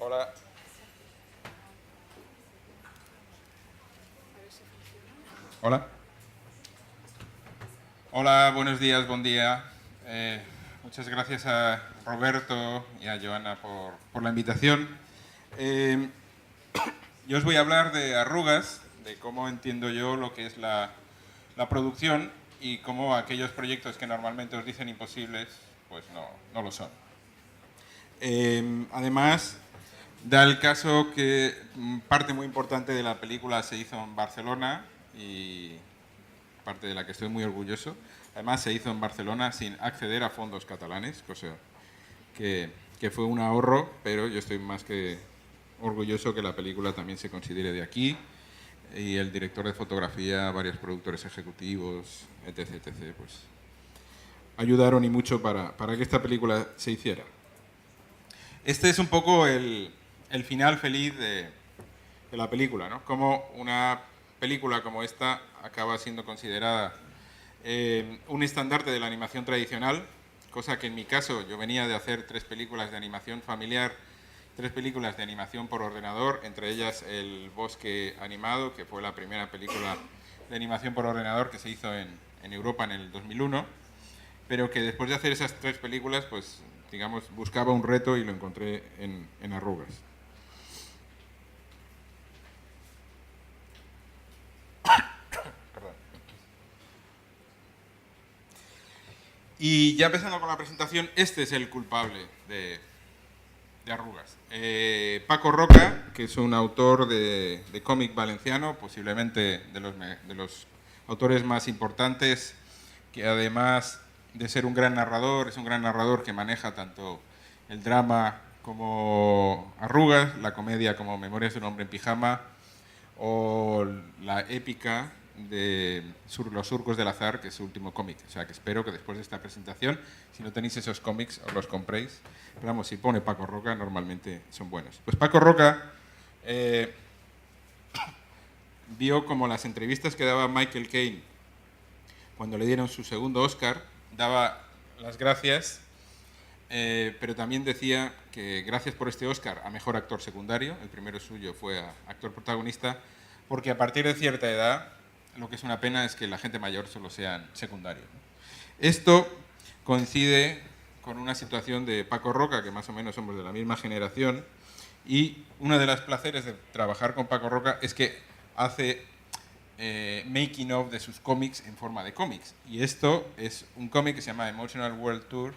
Hola. Hola. Hola, buenos días, buen día. Muchas gracias a Roberto y a Joana por la invitación. Yo os voy a hablar de arrugas, de cómo entiendo yo lo que es la producción y cómo aquellos proyectos que normalmente os dicen imposibles, pues no lo son. Además, da el caso que parte muy importante de la película se hizo en Barcelona y parte de la que estoy muy orgulloso. Además, se hizo en Barcelona sin acceder a fondos catalanes, cosa que fue un ahorro, pero yo estoy más que orgulloso que la película también se considere de aquí, y el director de fotografía, varios productores ejecutivos, etc., pues ayudaron y mucho para que esta película se hiciera. Este es un poco el final feliz de la película, ¿no? Como una película como esta acaba siendo considerada un estandarte de la animación tradicional, cosa que en mi caso yo venía de hacer 3 películas de animación familiar, 3 películas de animación por ordenador, entre ellas El Bosque Animado, que fue la primera película de animación por ordenador que se hizo en Europa en el 2001, pero que después de hacer esas 3 películas, pues digamos, buscaba un reto y lo encontré en arrugas. Y ya empezando con la presentación, este es el culpable de arrugas. Paco Roca, que es un autor de cómic valenciano, posiblemente de los autores más importantes, que además de ser un gran narrador, es un gran narrador que maneja tanto el drama como Arrugas, la comedia como Memorias de un hombre en pijama, o la épica de Los surcos del azar, que es su último cómic. O sea, que espero que después de esta presentación, si no tenéis esos cómics, os los compréis. Pero vamos, si pone Paco Roca, normalmente son buenos. Pues Paco Roca vio como las entrevistas que daba Michael Caine cuando le dieron su segundo Oscar, daba las gracias, pero también decía que gracias por este Oscar a mejor actor secundario, el primero suyo fue a actor protagonista, porque a partir de cierta edad lo que es una pena es que la gente mayor solo sean secundarios. Esto coincide con una situación de Paco Roca, que más o menos somos de la misma generación, y uno de los placeres de trabajar con Paco Roca es que hace making of de sus cómics en forma de cómics. Y esto es un cómic que se llama Emotional World Tour,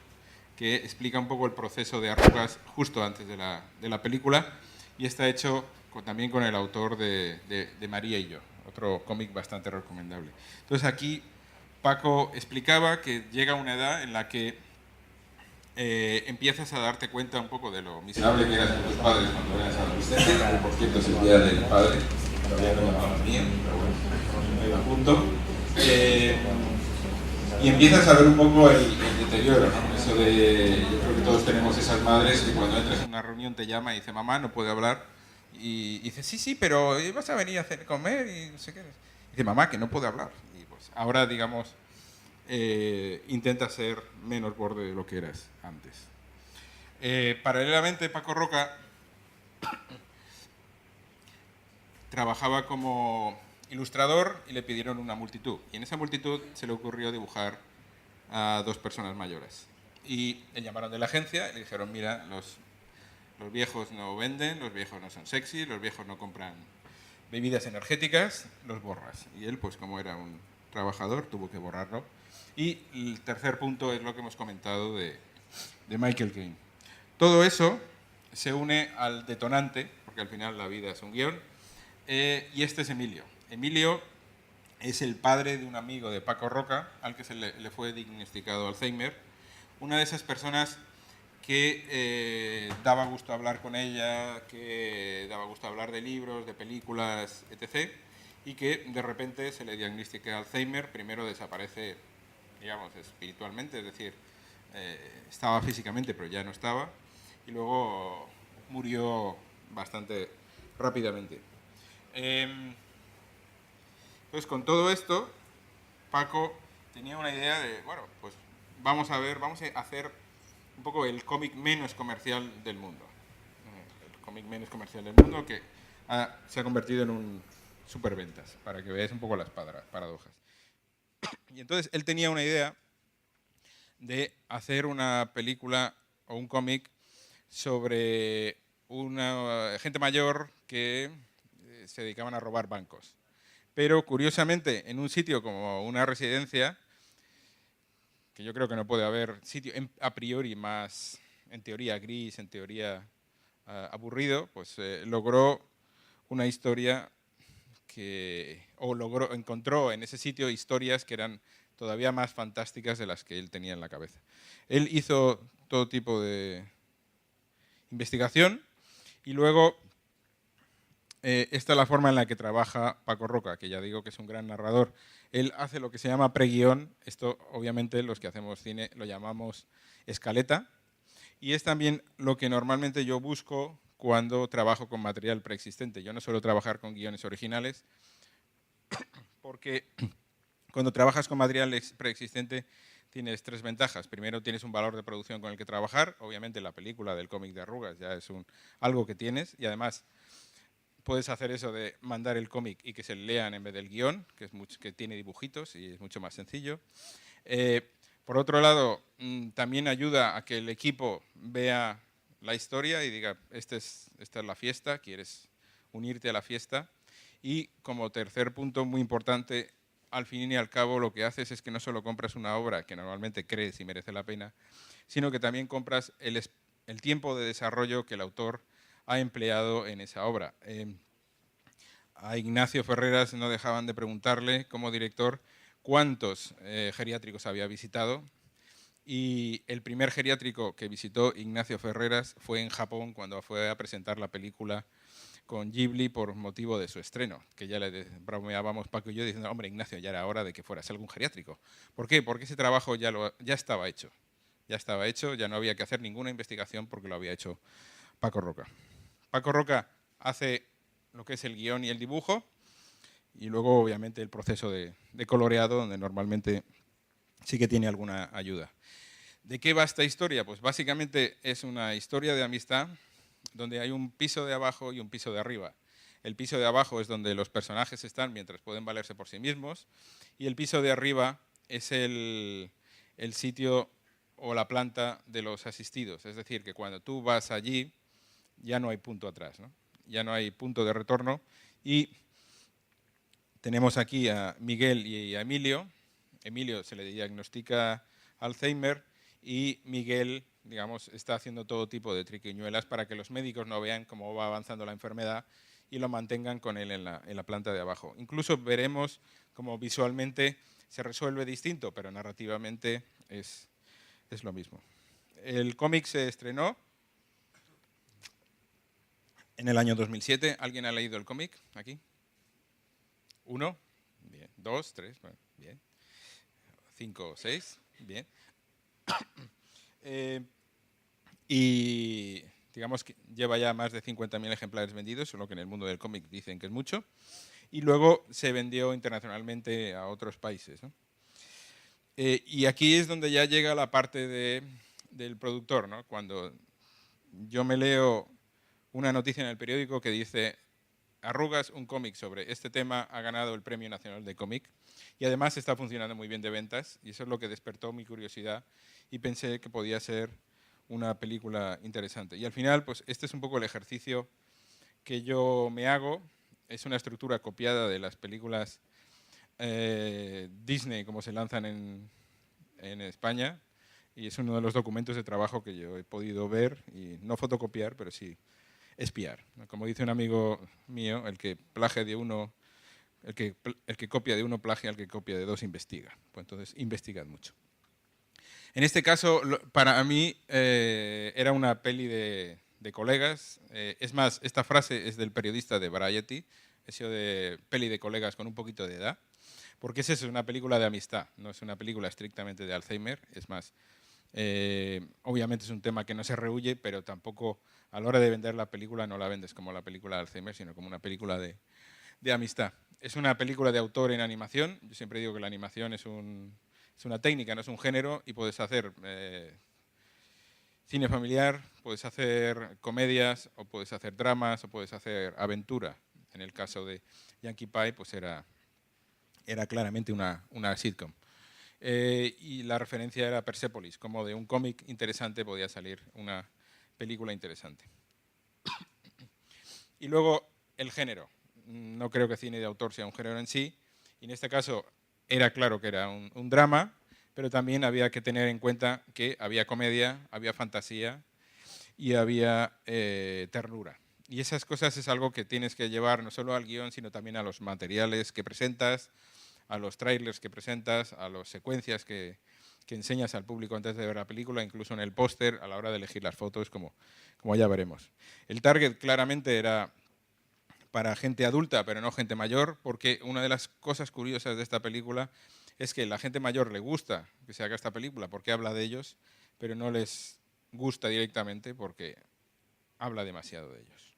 que explica un poco el proceso de arrugas justo antes de la película, y está hecho también con el autor de María y yo, otro cómic bastante recomendable. Entonces aquí Paco explicaba que llega una edad en la que empiezas a darte cuenta un poco de lo miserable que eras con tus padres cuando eras adolescente, que por cierto es el día del padre, todavía no llamaba mío, pero bueno, ahí va punto. Y empiezas a ver un poco el deterioro, ¿no? Eso de, yo creo que todos tenemos esas madres que cuando entras en una reunión te llama y dice, mamá, no puedo hablar, y dices, sí, pero vas a venir a comer y no sé qué. Y dice, mamá, que no puedo hablar. Y pues ahora, digamos, intenta ser menos borde de lo que eras antes. Paralelamente, Paco Roca trabajaba como ilustrador y le pidieron una multitud. Y en esa multitud se le ocurrió dibujar a 2 personas mayores. Y le llamaron de la agencia y le dijeron, mira, los viejos no venden, los viejos no son sexy, los viejos no compran bebidas energéticas, los borras. Y él, pues como era un trabajador, tuvo que borrarlo. Y el tercer punto es lo que hemos comentado de Michael Caine. Todo eso se une al detonante, porque al final la vida es un guión, y este es Emilio. Emilio es el padre de un amigo de Paco Roca, al que se le fue diagnosticado Alzheimer. Una de esas personas que daba gusto hablar con ella, que daba gusto hablar de libros, de películas, etc. Y que de repente se le diagnostica Alzheimer, primero desaparece, digamos, espiritualmente, es decir, estaba físicamente pero ya no estaba, y luego murió bastante rápidamente. Entonces, con todo esto, Paco tenía una idea de, bueno, pues vamos a hacer un poco el cómic menos comercial del mundo. cómic menos comercial del mundo, que se ha convertido en un superventas, para que veáis un poco las paradojas. Y entonces él tenía una idea de hacer una película o un cómic sobre una gente mayor que se dedicaban a robar bancos. Pero curiosamente, en un sitio como una residencia, que yo creo que no puede haber sitio a priori más, en teoría gris, en teoría aburrido, pues logró una historia encontró en ese sitio historias que eran todavía más fantásticas de las que él tenía en la cabeza. Él hizo todo tipo de investigación y luego esta es la forma en la que trabaja Paco Roca, que ya digo que es un gran narrador. Él hace lo que se llama preguión, esto obviamente los que hacemos cine lo llamamos escaleta, y es también lo que normalmente yo busco cuando trabajo con material preexistente. Yo no suelo trabajar con guiones originales, porque cuando trabajas con material preexistente tienes tres ventajas. Primero, tienes un valor de producción con el que trabajar. Obviamente la película del cómic de Arrugas ya es algo que tienes, y además puedes hacer eso de mandar el cómic y que se lean en vez del guión, que tiene dibujitos y es mucho más sencillo. Por otro lado, también ayuda a que el equipo vea la historia y diga, esta es la fiesta, quieres unirte a la fiesta. Y como tercer punto muy importante, al fin y al cabo lo que haces es que no solo compras una obra que normalmente crees y merece la pena, sino que también compras el tiempo de desarrollo que el autor ha empleado en esa obra. A Ignacio Ferreras no dejaban de preguntarle, como director, cuántos geriátricos había visitado, y el primer geriátrico que visitó Ignacio Ferreras fue en Japón, cuando fue a presentar la película con Ghibli por motivo de su estreno, que ya le bromeábamos Paco y yo diciendo, hombre, Ignacio, ya era hora de que fueras algún geriátrico. ¿Por qué? Porque ese trabajo ya estaba hecho. Ya estaba hecho, ya no había que hacer ninguna investigación porque lo había hecho Paco Roca. Paco Roca hace lo que es el guión y el dibujo, y luego obviamente el proceso de coloreado, donde normalmente sí que tiene alguna ayuda. ¿De qué va esta historia? Pues básicamente es una historia de amistad donde hay un piso de abajo y un piso de arriba. El piso de abajo es donde los personajes están mientras pueden valerse por sí mismos, y el piso de arriba es el sitio o la planta de los asistidos. Es decir, que cuando tú vas allí ya no hay punto atrás, ¿no? Ya no hay punto de retorno. Y tenemos aquí a Miguel y a Emilio. Emilio se le diagnostica Alzheimer y Miguel, digamos, está haciendo todo tipo de triquiñuelas para que los médicos no vean cómo va avanzando la enfermedad y lo mantengan con él en la planta de abajo. Incluso veremos cómo visualmente se resuelve distinto, pero narrativamente es lo mismo. El cómic se estrenó en el año 2007. ¿Alguien ha leído el cómic aquí? ¿Uno? Bien. ¿Dos? ¿Tres? Bueno, bien. ¿5 o 6? Bien. Y digamos que lleva ya más de 50.000 ejemplares vendidos, solo que en el mundo del cómic dicen que es mucho. Y luego se vendió internacionalmente a otros países, ¿no? Y aquí es donde ya llega la parte del productor, ¿no? Cuando yo me leo una noticia en el periódico que dice Arrugas, un cómic sobre este tema, ha ganado el Premio Nacional de Cómic, y además está funcionando muy bien de ventas, y eso es lo que despertó mi curiosidad y pensé que podía ser una película interesante. Y al final, pues este es un poco el ejercicio que yo me hago. Es una estructura copiada de las películas Disney como se lanzan en España, y es uno de los documentos de trabajo que yo he podido ver, y no fotocopiar, pero sí espiar. Como dice un amigo mío, el que plagia de uno, el que copia de uno plagia, el que copia de dos investiga. Pues entonces investigad mucho. En este caso, para mí era una peli de colegas. Es más, esta frase es del periodista de Variety, eso de peli de colegas con un poquito de edad, porque es una película de amistad, no es una película estrictamente de Alzheimer. Es más, obviamente es un tema que no se rehúye, pero tampoco a la hora de vender la película no la vendes como la película de Alzheimer, sino como una película de amistad. Es una película de autor en animación. Yo siempre digo que la animación es una técnica, no es un género, y puedes hacer cine familiar, puedes hacer comedias, o puedes hacer dramas, o puedes hacer aventura. En el caso de Yankee Pie, pues era claramente una sitcom. Y la referencia era Persepolis, como de un cómic interesante podía salir una película interesante. Y luego el género. No creo que cine de autor sea un género en sí, y en este caso era claro que era un drama, pero también había que tener en cuenta que había comedia, había fantasía y había ternura. Y esas cosas es algo que tienes que llevar no solo al guión, sino también a los materiales que presentas, a los trailers que presentas, a las secuencias que enseñas al público antes de ver la película, incluso en el póster, a la hora de elegir las fotos, como ya veremos. El target claramente era para gente adulta, pero no gente mayor, porque una de las cosas curiosas de esta película es que a la gente mayor le gusta que se haga esta película porque habla de ellos, pero no les gusta directamente porque habla demasiado de ellos.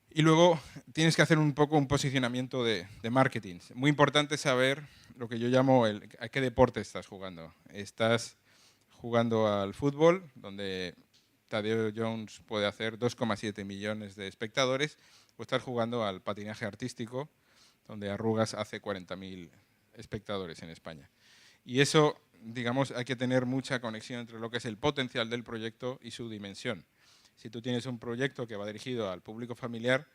Y luego tienes que hacer un poco un posicionamiento de marketing. Muy importante saber lo que yo llamo a qué deporte estás jugando. Estás jugando al fútbol, donde Tadeo Jones puede hacer 2,7 millones de espectadores, o estás jugando al patinaje artístico, donde Arrugas hace 40.000 espectadores en España. Y eso, digamos, hay que tener mucha conexión entre lo que es el potencial del proyecto y su dimensión. Si tú tienes un proyecto que va dirigido al público familiar,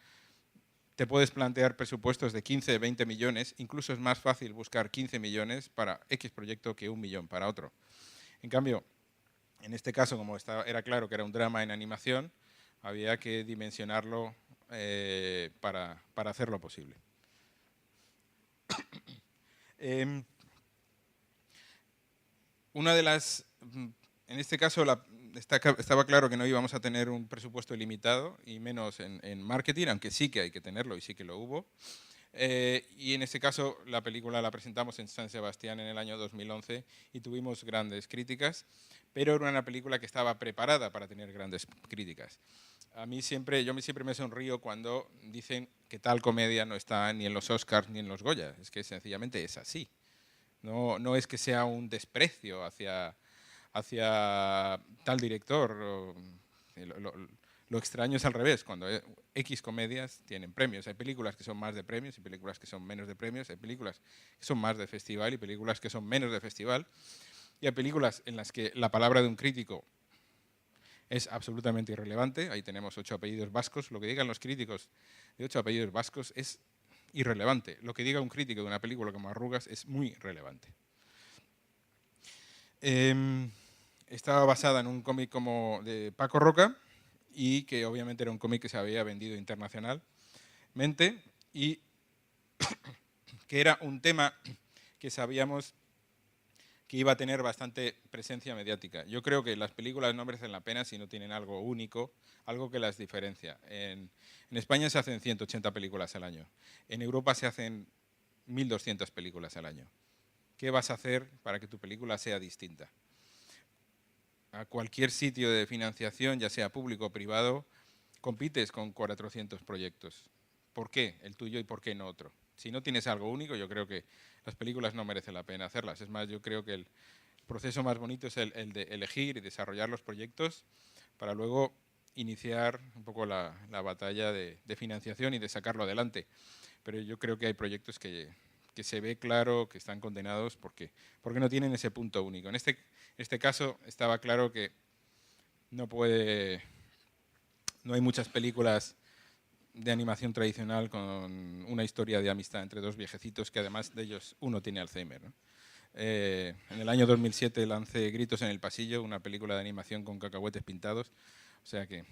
te puedes plantear presupuestos de 15, 20 millones, incluso es más fácil buscar 15 millones para X proyecto que 1 millón para otro. En cambio, en este caso, como era claro que era un drama en animación, había que dimensionarlo para hacerlo posible. Una de las, en este caso estaba claro que no íbamos a tener un presupuesto ilimitado y menos en marketing, aunque sí que hay que tenerlo y sí que lo hubo. Y en este caso la película la presentamos en San Sebastián en el año 2011 y tuvimos grandes críticas, pero era una película que estaba preparada para tener grandes críticas. Yo siempre me sonrío cuando dicen que tal comedia no está ni en los Oscars ni en los Goya, es que sencillamente es así. No es que sea un desprecio hacia tal director. Lo extraño es al revés, cuando X comedias tienen premios. Hay películas que son más de premios y películas que son menos de premios. Hay películas que son más de festival y películas que son menos de festival. Y hay películas en las que la palabra de un crítico es absolutamente irrelevante. Ahí tenemos 8 apellidos vascos. Lo que digan los críticos de 8 apellidos vascos es irrelevante. Lo que diga un crítico de una película como Arrugas es muy relevante. Estaba basada en un cómic como de Paco Roca y que obviamente era un cómic que se había vendido internacionalmente y que era un tema que sabíamos que iba a tener bastante presencia mediática. Yo creo que las películas no merecen la pena si no tienen algo único, algo que las diferencia. En España se hacen 180 películas al año. En Europa se hacen 1.200 películas al año. ¿Qué vas a hacer para que tu película sea distinta? A cualquier sitio de financiación, ya sea público o privado, compites con 400 proyectos. ¿Por qué el tuyo y por qué no otro? Si no tienes algo único, yo creo que las películas no merece la pena hacerlas. Es más, yo creo que el proceso más bonito es el de elegir y desarrollar los proyectos para luego iniciar un poco la batalla de financiación y de sacarlo adelante. Pero yo creo que hay proyectos que se ve claro que están condenados porque no tienen ese punto único. En este caso estaba claro que no hay muchas películas de animación tradicional con una historia de amistad entre dos viejecitos que además de ellos uno tiene Alzheimer, ¿no? En el año 2007 lancé Gritos en el pasillo, una película de animación con cacahuetes pintados, o sea que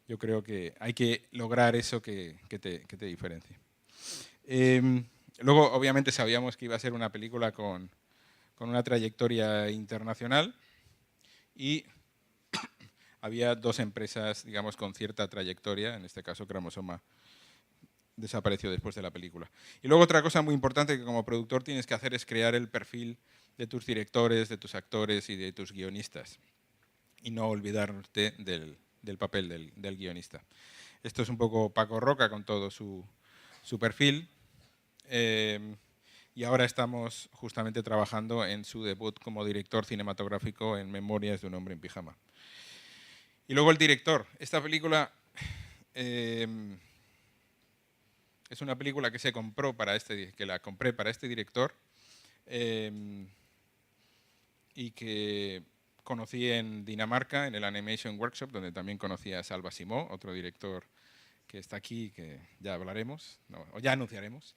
yo creo que hay que lograr eso que te diferencie. Luego, obviamente, sabíamos que iba a ser una película con una trayectoria internacional y había 2 empresas, digamos, con cierta trayectoria, en este caso Chromosoma desapareció después de la película. Y luego otra cosa muy importante que como productor tienes que hacer es crear el perfil de tus directores, de tus actores y de tus guionistas y no olvidarte del papel del guionista. Esto es un poco Paco Roca con todo su perfil. Y ahora estamos justamente trabajando en su debut como director cinematográfico en Memorias de un hombre en pijama. Y luego el director. Esta película es una película que se compró que la compré para este director y que conocí en Dinamarca, en el Animation Workshop, donde también conocí a Salva Simó, otro director que está aquí, que ya hablaremos, o ya anunciaremos.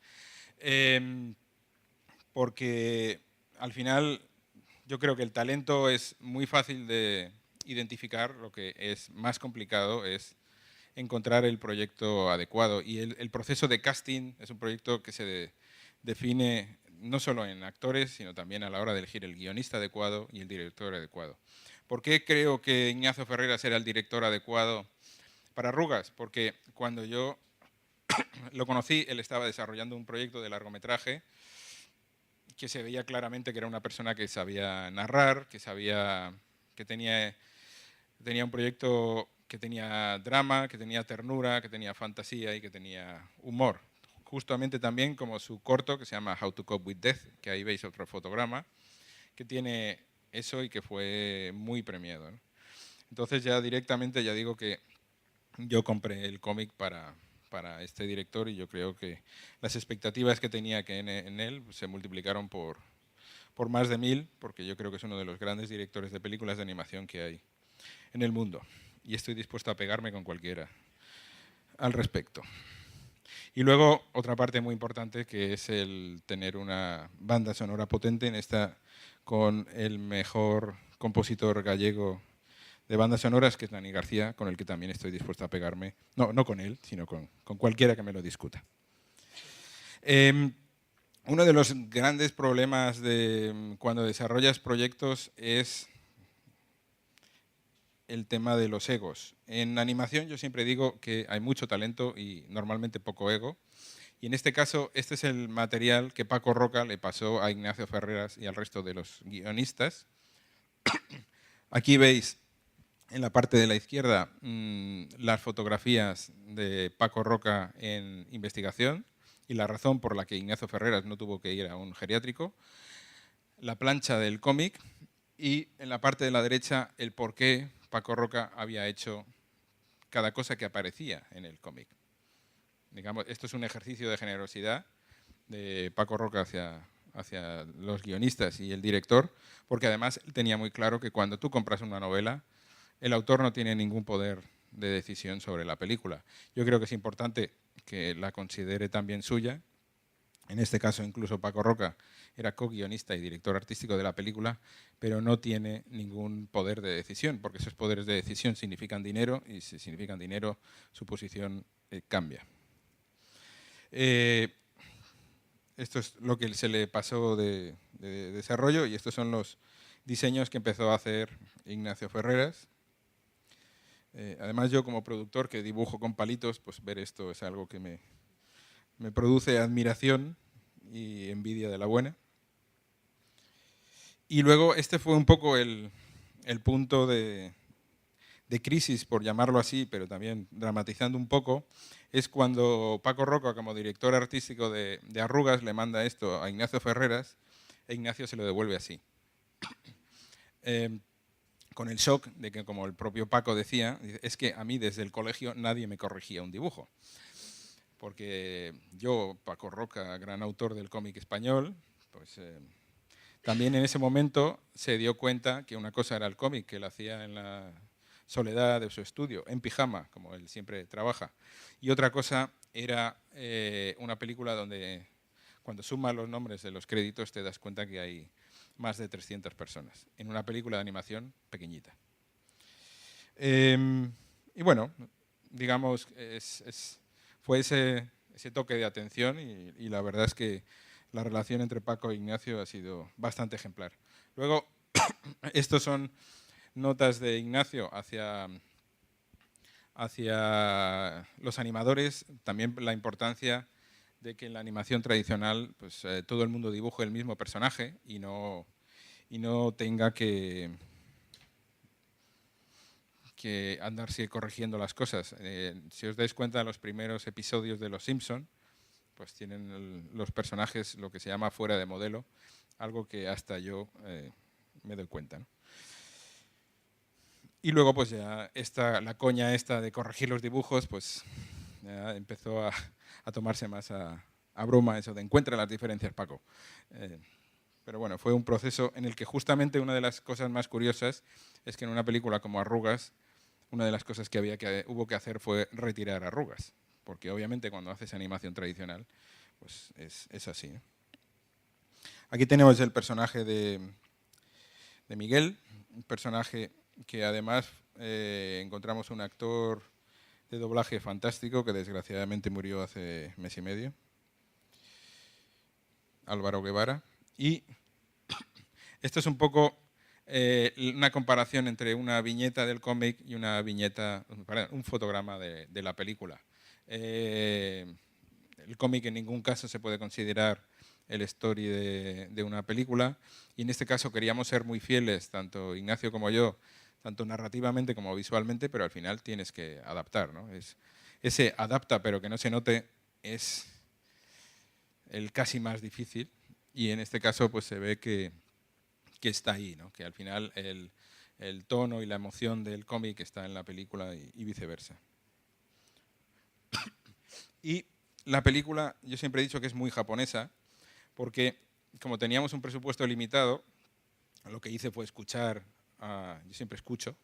Porque al final yo creo que el talento es muy fácil de identificar, lo que es más complicado es encontrar el proyecto adecuado. Y el proceso de casting es un proyecto que se define no solo en actores, sino también a la hora de elegir el guionista adecuado y el director adecuado. ¿Por qué creo que Ignacio Ferreras era el director adecuado para Arrugas? Porque cuando yo lo conocí, él estaba desarrollando un proyecto de largometraje que se veía claramente que era una persona que sabía narrar, que tenía un proyecto que tenía drama, que tenía ternura, que tenía fantasía y que tenía humor. Justamente también como su corto que se llama How to Cope with Death, que ahí veis otro fotograma, que tiene eso y que fue muy premiado, ¿no? Entonces ya directamente ya digo que yo compré el cómic para este director y yo creo que las expectativas que tenía en él se multiplicaron por más de 1000, porque yo creo que es uno de los grandes directores de películas de animación que hay en el mundo. Y estoy dispuesto a pegarme con cualquiera al respecto. Y luego, otra parte muy importante, que es el tener una banda sonora potente, en esta con el mejor compositor gallego de bandas sonoras, que es Dani García, con el que también estoy dispuesto a pegarme, no con él, sino con cualquiera que me lo discuta. Uno de los grandes problemas de cuando desarrollas proyectos es el tema de los egos. En animación yo siempre digo que hay mucho talento y normalmente poco ego. Y en este caso, este es el material que Paco Roca le pasó a Ignacio Ferreras y al resto de los guionistas. Aquí veis en la parte de la izquierda las fotografías de Paco Roca en investigación y la razón por la que Ignacio Ferreras no tuvo que ir a un geriátrico, la plancha del cómic y en la parte de la derecha el por qué Paco Roca había hecho cada cosa que aparecía en el cómic. Digamos, esto es un ejercicio de generosidad de Paco Roca hacia los guionistas y el director, porque además tenía muy claro que cuando tú compras una novela, el autor no tiene ningún poder de decisión sobre la película. Yo creo que es importante que la considere también suya. En este caso, incluso Paco Roca era co-guionista y director artístico de la película, pero no tiene ningún poder de decisión, porque esos poderes de decisión significan dinero y si significan dinero, su posición cambia. Esto es lo que se le pasó de desarrollo y estos son los diseños que empezó a hacer Ignacio Ferreras. Además, yo como productor que dibujo con palitos, pues ver esto es algo que me produce admiración y envidia de la buena. Y luego este fue un poco el punto de crisis, por llamarlo así, pero también dramatizando un poco, es cuando Paco Roca, como director artístico de Arrugas, le manda esto a Ignacio Ferreras e Ignacio se lo devuelve así. Con el shock de que, como el propio Paco decía, es que a mí desde el colegio nadie me corregía un dibujo. Porque yo, Paco Roca, gran autor del cómic español, pues también en ese momento se dio cuenta que una cosa era el cómic, que él hacía en la soledad de su estudio, en pijama, como él siempre trabaja, y otra cosa era una película donde cuando sumas los nombres de los créditos te das cuenta que hay más de 300 personas, en una película de animación pequeñita. Y bueno, digamos, fue ese toque de atención y la verdad es que la relación entre Paco e Ignacio ha sido bastante ejemplar. Luego, estos son notas de Ignacio hacia los animadores, también la importancia de que en la animación tradicional pues, todo el mundo dibuje el mismo personaje y no tenga que andarse corrigiendo las cosas. Si os dais cuenta, los primeros episodios de Los Simpson, pues tienen los personajes lo que se llama fuera de modelo, algo que hasta yo me doy cuenta, ¿no? Y luego pues ya la coña esta de corregir los dibujos, pues ya empezó a tomarse más a broma eso de encuentra las diferencias, Paco. Pero bueno, fue un proceso en el que justamente una de las cosas más curiosas es que en una película como Arrugas, una de las cosas que hubo que hacer fue retirar arrugas, porque obviamente cuando haces animación tradicional, pues es así, ¿no? Aquí tenemos el personaje de Miguel, un personaje que además encontramos un actor de doblaje fantástico que desgraciadamente murió hace mes y medio, Álvaro Guevara. Y esto es un poco una comparación entre una viñeta del cómic y una viñeta, un fotograma de la película. El cómic en ningún caso se puede considerar el story de una película, y en este caso queríamos ser muy fieles, tanto Ignacio como yo, tanto narrativamente como visualmente, pero al final tienes que adaptar, ¿no? Ese adapta pero que no se note es el casi más difícil, y en este caso pues se ve que está ahí, ¿no? Que al final el tono y la emoción del cómic está en la película y viceversa. Y la película, yo siempre he dicho que es muy japonesa, porque como teníamos un presupuesto limitado, lo que hice fue escuchar, yo siempre escucho,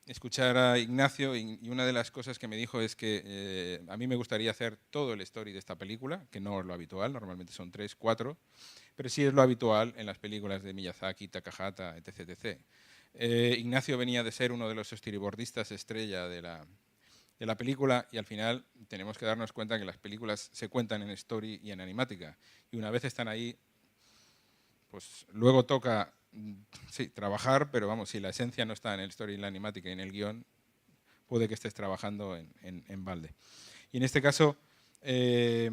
escuchar a Ignacio, y una de las cosas que me dijo es que a mí me gustaría hacer todo el story de esta película, que no es lo habitual, normalmente son 3, 4, pero sí es lo habitual en las películas de Miyazaki, Takahata, etc. etc. Ignacio venía de ser uno de los storyboardistas estrella de la película, y al final tenemos que darnos cuenta que las películas se cuentan en story y en animática, y una vez están ahí, pues luego toca sí, trabajar, pero vamos, si la esencia no está en el story, en la animática y en el guión, puede que estés trabajando en balde. Y en este caso se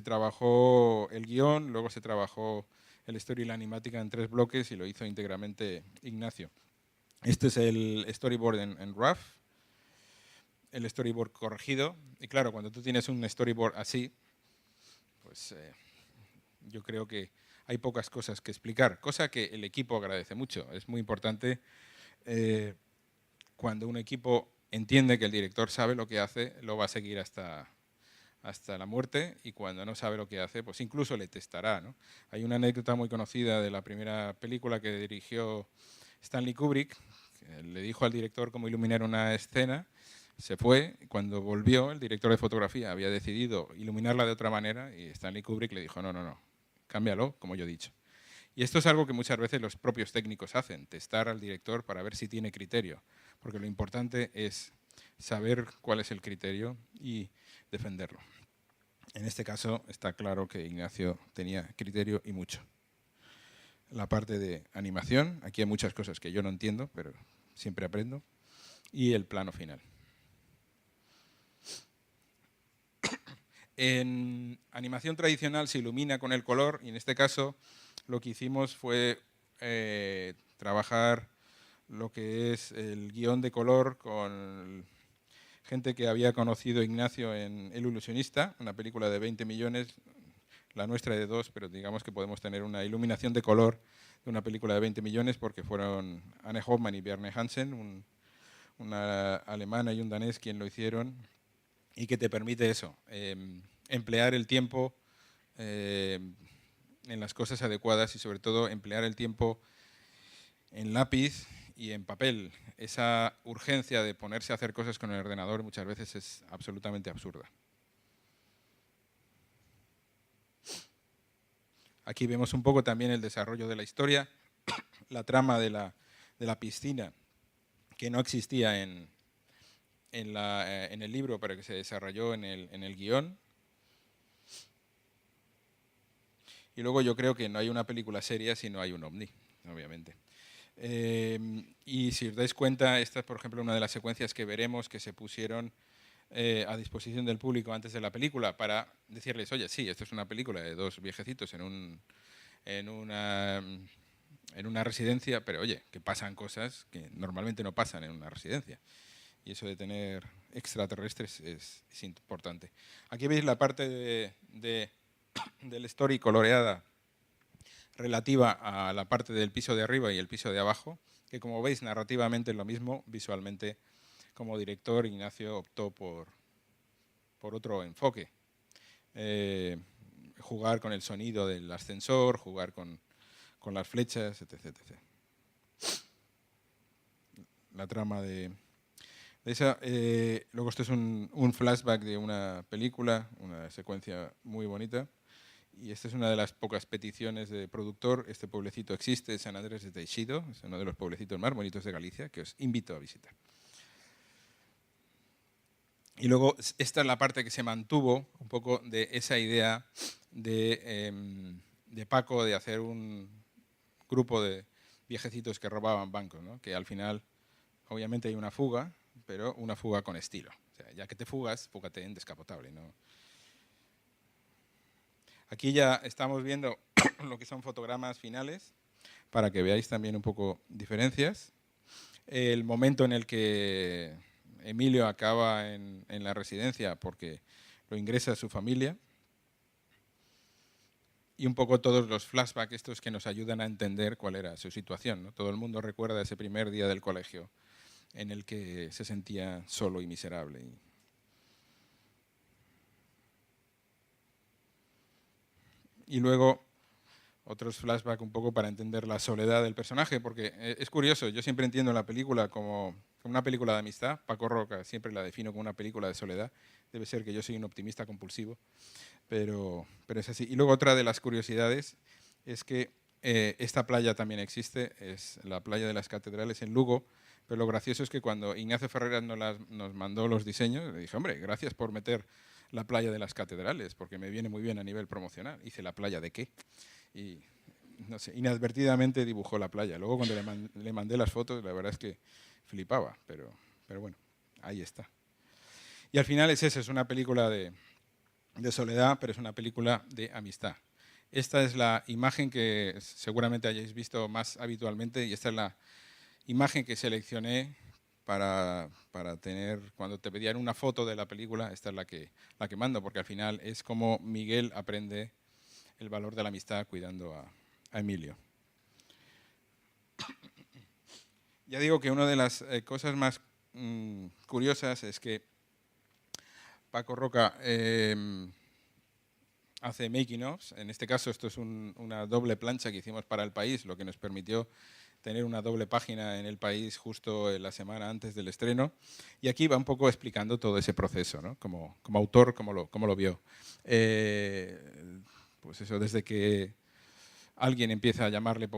trabajó el guión, luego se trabajó el story y la animática en 3 bloques y lo hizo íntegramente Ignacio. Este es el storyboard en rough, el storyboard corregido, y claro, cuando tú tienes un storyboard así, pues yo creo que hay pocas cosas que explicar, cosa que el equipo agradece mucho. Es muy importante cuando un equipo entiende que el director sabe lo que hace, lo va a seguir hasta la muerte, y cuando no sabe lo que hace, pues incluso le testará, ¿no? Hay una anécdota muy conocida de la primera película que dirigió Stanley Kubrick, que le dijo al director cómo iluminar una escena, se fue, y cuando volvió el director de fotografía había decidido iluminarla de otra manera, y Stanley Kubrick le dijo, no, no, no, cámbialo, como yo he dicho. Y esto es algo que muchas veces los propios técnicos hacen, testar al director para ver si tiene criterio, porque lo importante es saber cuál es el criterio y defenderlo. En este caso está claro que Ignacio tenía criterio y mucho. La parte de animación, aquí hay muchas cosas que yo no entiendo, pero siempre aprendo, y el plano final. En animación tradicional se ilumina con el color, y en este caso lo que hicimos fue trabajar lo que es el guión de color con gente que había conocido Ignacio en El ilusionista, una película de 20 millones, la nuestra de 2, pero digamos que podemos tener una iluminación de color de una película de 20 millones porque fueron Anne Hoffman y Bjarne Hansen, una alemana y un danés quien lo hicieron, y que te permite eso, emplear el tiempo en las cosas adecuadas, y sobre todo emplear el tiempo en lápiz y en papel. Esa urgencia de ponerse a hacer cosas con el ordenador muchas veces es absolutamente absurda. Aquí vemos un poco también el desarrollo de la historia, la trama de la piscina, que no existía en el libro, pero que se desarrolló en el guión. Y luego yo creo que no hay una película seria si no hay un ovni, obviamente. Y si os dais cuenta, esta es, por ejemplo, una de las secuencias que veremos que se pusieron a disposición del público antes de la película para decirles, oye, sí, esto es una película de 2 viejecitos en una residencia, pero oye, que pasan cosas que normalmente no pasan en una residencia. Y eso de tener extraterrestres es importante. Aquí veis la parte del story coloreada relativa a la parte del piso de arriba y el piso de abajo. que como veis narrativamente es lo mismo, visualmente como director Ignacio optó por otro enfoque. Jugar con el sonido del ascensor, jugar con las flechas, etc, etc. La trama de esa. Luego esto es un flashback de una película, una secuencia muy bonita. Y esta es una de las pocas peticiones de productor. Este pueblecito existe, San Andrés de Teixido, es uno de los pueblecitos más bonitos de Galicia, que os invito a visitar. Y luego esta es la parte que se mantuvo un poco de esa idea de Paco de hacer un grupo de viejecitos que robaban bancos, ¿no? Que al final, obviamente hay una fuga, pero una fuga con estilo. O sea, ya que te fugas, fúgate en descapotable, ¿no? Aquí ya estamos viendo lo que son fotogramas finales, para que veáis también un poco diferencias. El momento en el que Emilio acaba en la residencia porque lo ingresa su familia. Y un poco todos los flashbacks estos que nos ayudan a entender cuál era su situación, ¿no? Todo el mundo recuerda ese primer día del colegio en el que se sentía solo y miserable. Y luego otros flashbacks un poco para entender la soledad del personaje, porque es curioso, yo siempre entiendo la película como una película de amistad. Paco Roca siempre la defino como una película de soledad. Debe ser que yo soy un optimista compulsivo, pero es así. Y luego otra de las curiosidades es que esta playa también existe, es la playa de las Catedrales en Lugo, pero lo gracioso es que cuando Ignacio Ferreras nos mandó los diseños, le dije, hombre, gracias por meter la playa de las Catedrales, porque me viene muy bien a nivel promocional. Hice la playa de qué. Y no sé, inadvertidamente dibujó la playa. Luego cuando le mandé las fotos, la verdad es que flipaba, pero bueno, ahí está. Y al final es eso, es una película de soledad, pero es una película de amistad. Esta es la imagen que seguramente hayáis visto más habitualmente, y esta es la imagen que seleccioné para tener, cuando te pedían una foto de la película, esta es la que mando, porque al final es como Miguel aprende el valor de la amistad cuidando a Emilio. Ya digo que una de las cosas más curiosas es que Paco Roca hace making-ofs. En este caso esto es una doble plancha que hicimos para El País, lo que nos permitió tener una doble página en El País justo la semana antes del estreno. Y aquí va un poco explicando todo ese proceso, ¿no? Como autor, cómo lo vio. Pues eso, desde que alguien empieza a llamarle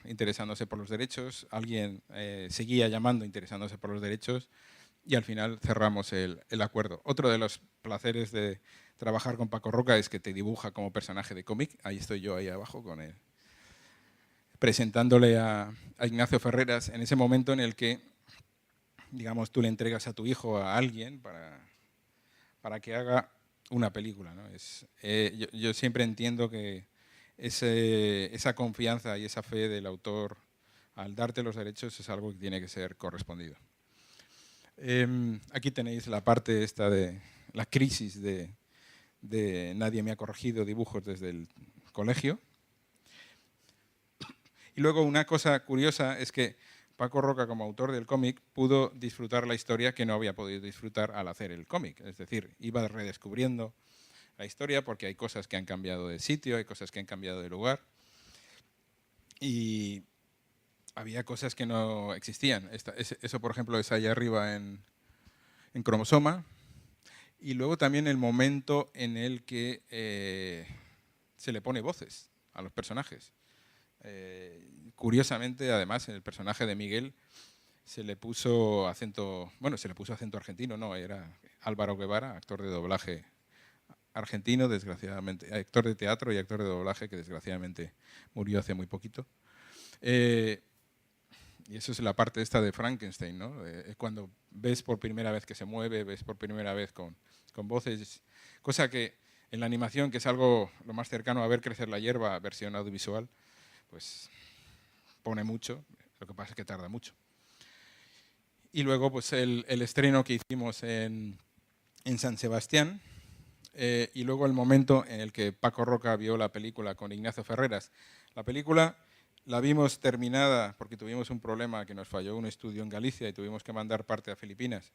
interesándose por los derechos, alguien seguía llamando interesándose por los derechos, y al final cerramos el acuerdo. Otro de los placeres de trabajar con Paco Roca es que te dibuja como personaje de cómic. Ahí estoy yo ahí abajo con él, presentándole a Ignacio Ferreras en ese momento en el que, digamos, tú le entregas a tu hijo a alguien para que haga una película, ¿no? Yo siempre entiendo que esa confianza y esa fe del autor al darte los derechos es algo que tiene que ser correspondido. Aquí tenéis la parte esta de la crisis de Nadie me ha corregido dibujos desde el colegio. Y luego una cosa curiosa es que Paco Roca, como autor del cómic, pudo disfrutar la historia que no había podido disfrutar al hacer el cómic. Es decir, iba redescubriendo la historia porque hay cosas que han cambiado de sitio, hay cosas que han cambiado de lugar. Y había cosas que no existían. Eso, por ejemplo, es ahí arriba en Cromosoma. Y luego también el momento en el que se le pone voces a los personajes. Curiosamente, además, en el personaje de Miguel se le puso acento argentino, no, era Álvaro Guevara, actor de doblaje argentino, desgraciadamente, actor de teatro y actor de doblaje que desgraciadamente murió hace muy poquito. Y eso es la parte esta de Frankenstein, ¿no? Cuando ves por primera vez que se mueve, ves por primera vez con voces, cosa que en la animación, que es algo lo más cercano a ver crecer la hierba, versión audiovisual, pues pone mucho, lo que pasa es que tarda mucho. Y luego pues el estreno que hicimos en San Sebastián, y luego el momento en el que Paco Roca vio la película con Ignacio Ferreras. La película La vimos terminada porque tuvimos un problema que nos falló un estudio en Galicia y tuvimos que mandar parte a Filipinas.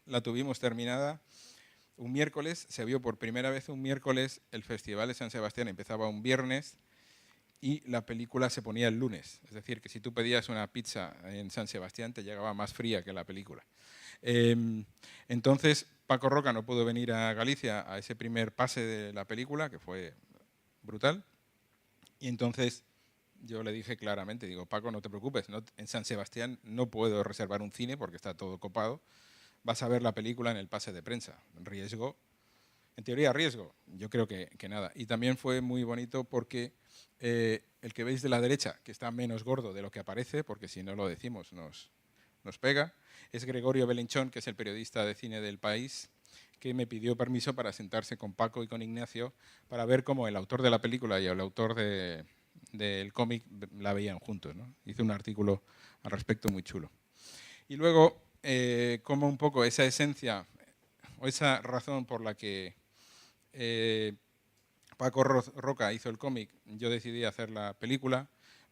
La tuvimos terminada un miércoles, se vio por primera vez un miércoles, el Festival de San Sebastián empezaba un viernes y la película se ponía el lunes. Es decir, que si tú pedías una pizza en San Sebastián te llegaba más fría que la película. Entonces Paco Roca no pudo venir a Galicia a ese primer pase de la película, que fue brutal, y entonces yo le dije claramente, digo, Paco, no te preocupes, en San Sebastián no puedo reservar un cine porque está todo copado, vas a ver la película en el pase de prensa. Riesgo, en teoría riesgo, yo creo que nada. Y también fue muy bonito porque el que veis de la derecha, que está menos gordo de lo que aparece, porque si no lo decimos nos pega, es Gregorio Belinchón, que es el periodista de cine del País, que me pidió permiso para sentarse con Paco y con Ignacio para ver cómo el autor de la película y el autor del cómic la veían juntos, ¿no? Hice un artículo al respecto muy chulo. Y luego, como un poco esa esencia o esa razón por la que Paco Roca hizo el cómic, yo decidí hacer la película,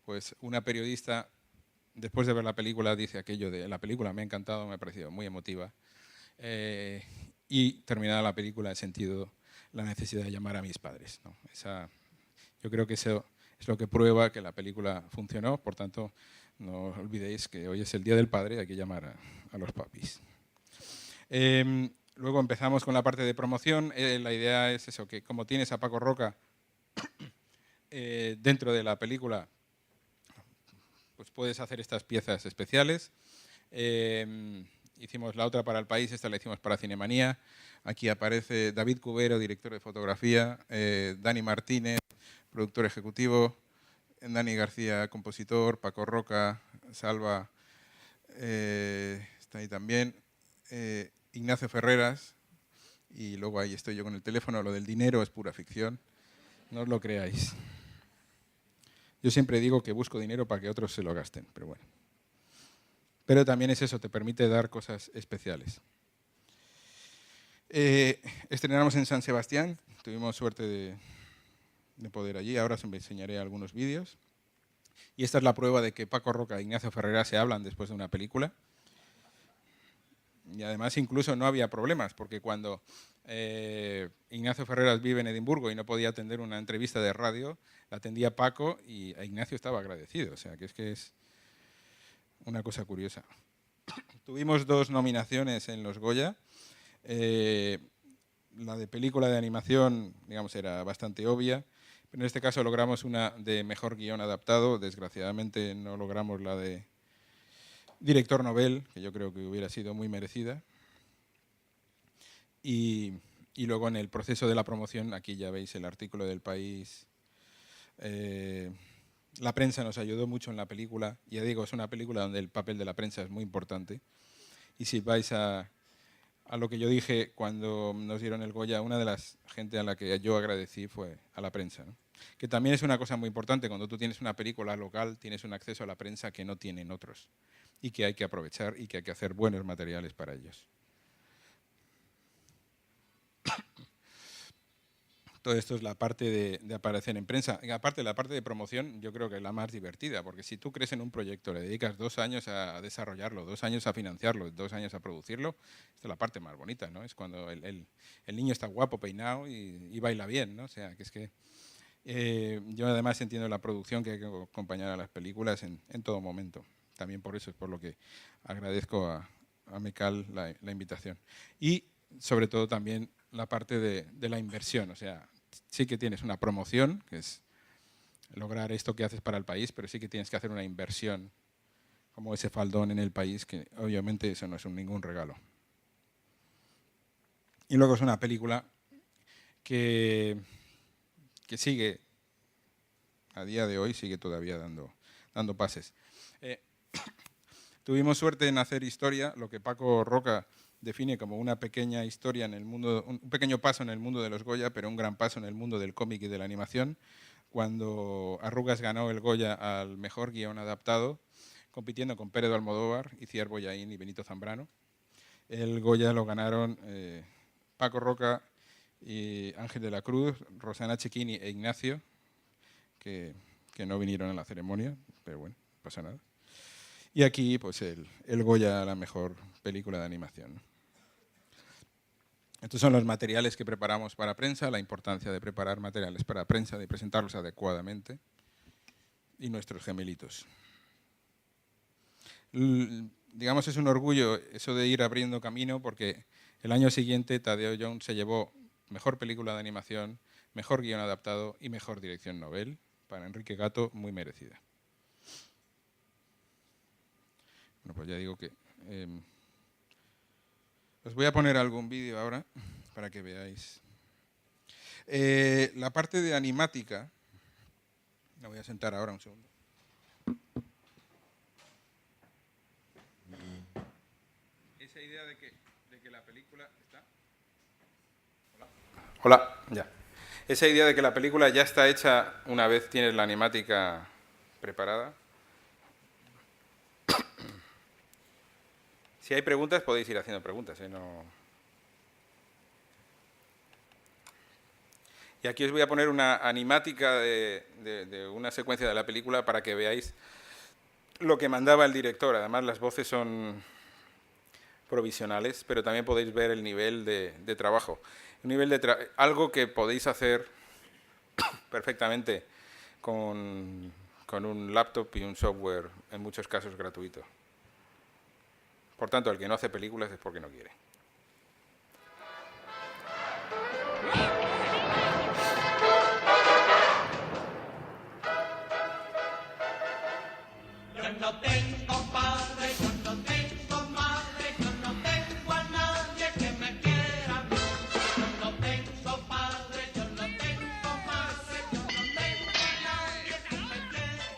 pues una periodista, después de ver la película, dice aquello de la película me ha encantado, me ha parecido muy emotiva, y terminada la película he sentido la necesidad de llamar a mis padres, ¿no? Yo creo que eso es lo que prueba que la película funcionó, por tanto, no olvidéis que hoy es el Día del Padre, hay que llamar a los papis. Luego empezamos con la parte de promoción. La idea es eso, que como tienes a Paco Roca dentro de la película, pues puedes hacer estas piezas especiales. Hicimos la otra para El País, esta la hicimos para Cinemanía. Aquí aparece David Cubero, director de fotografía, Dani Martínez, productor ejecutivo, Dani García, compositor, Paco Roca, Salva, está ahí también, Ignacio Ferreras, y luego ahí estoy yo con el teléfono. Lo del dinero es pura ficción, no os lo creáis. Yo siempre digo que busco dinero para que otros se lo gasten, pero bueno. Pero también es eso, te permite dar cosas especiales. Estrenamos en San Sebastián, tuvimos suerte de poder allí, ahora os enseñaré algunos vídeos. Y esta es la prueba de que Paco Roca e Ignacio Ferreras se hablan después de una película. Y además incluso no había problemas, porque cuando Ignacio Ferreras vive en Edimburgo y no podía atender una entrevista de radio, la atendía Paco y a Ignacio estaba agradecido. O sea, que es una cosa curiosa. Tuvimos 2 nominaciones en los Goya. La de película de animación, digamos, era bastante obvia, pero en este caso logramos una de mejor guión adaptado. Desgraciadamente no logramos la de director novel, que yo creo que hubiera sido muy merecida. Y luego en el proceso de la promoción, aquí ya veis el artículo del País. La prensa nos ayudó mucho en la película. Ya digo, es una película donde el papel de la prensa es muy importante. Y si vais a lo que yo dije cuando nos dieron el Goya, una de las gente a la que yo agradecí fue a la prensa, ¿no? Que también es una cosa muy importante. Cuando tú tienes una película local, tienes un acceso a la prensa que no tienen otros y que hay que aprovechar y que hay que hacer buenos materiales para ellos. Todo esto es la parte de aparecer en prensa. Y aparte, la parte de promoción yo creo que es la más divertida, porque si tú crees en un proyecto, le dedicas 2 años a desarrollarlo, 2 años a financiarlo, 2 años a producirlo, esta es la parte más bonita, ¿no? Es cuando el niño está guapo, peinado y baila bien, ¿no? O sea, que es que yo además entiendo la producción que hay que acompañar a las películas en todo momento. También por eso es por lo que agradezco a Mecal la invitación. Y sobre todo también la parte de la inversión, o sea, sí que tienes una promoción, que es lograr esto que haces para el país, pero sí que tienes que hacer una inversión como ese faldón en el país, que obviamente eso no es ningún regalo. Y luego es una película que sigue, a día de hoy, sigue todavía dando pases. Tuvimos suerte en hacer historia, lo que Paco Roca define como una pequeña historia en el mundo, un pequeño paso en el mundo de los Goya, pero un gran paso en el mundo del cómic y de la animación, cuando Arrugas ganó el Goya al mejor guión adaptado, compitiendo con Pérez de Almodóvar, Iciar Bollaín y Benito Zambrano. El Goya lo ganaron Paco Roca y Ángel de la Cruz, Rosana Cecchini e Ignacio, que que no vinieron a la ceremonia, pero bueno, no pasa nada. Y aquí, pues, el Goya a la mejor película de animación. Estos son los materiales que preparamos para prensa, la importancia de preparar materiales para prensa, de presentarlos adecuadamente, y nuestros gemelitos. Digamos, es un orgullo eso de ir abriendo camino, porque el año siguiente Tadeo Jones se llevó mejor película de animación, mejor guión adaptado y mejor dirección Nobel, para Enrique Gatto, muy merecida. Bueno, pues ya digo que... os voy a poner algún vídeo ahora para que veáis. La parte de animática, la voy a sentar ahora un segundo. Esa idea de que la película... ¿Está? Hola. Hola, ya. Esa idea de que la película ya está hecha una vez tienes la animática preparada. Si hay preguntas, podéis ir haciendo preguntas, ¿eh? No... Y aquí os voy a poner una animática de una secuencia de la película para que veáis lo que mandaba el director. Además, las voces son provisionales, pero también podéis ver el nivel de trabajo. Algo que podéis hacer perfectamente con un laptop y un software, en muchos casos gratuito. Por tanto, el que no hace películas es porque no quiere. Yo no tengo padre, yo no tengo madre, yo no tengo a nadie que me quiera. Yo no tengo padre, yo no tengo madre, yo no tengo a nadie que me quiera.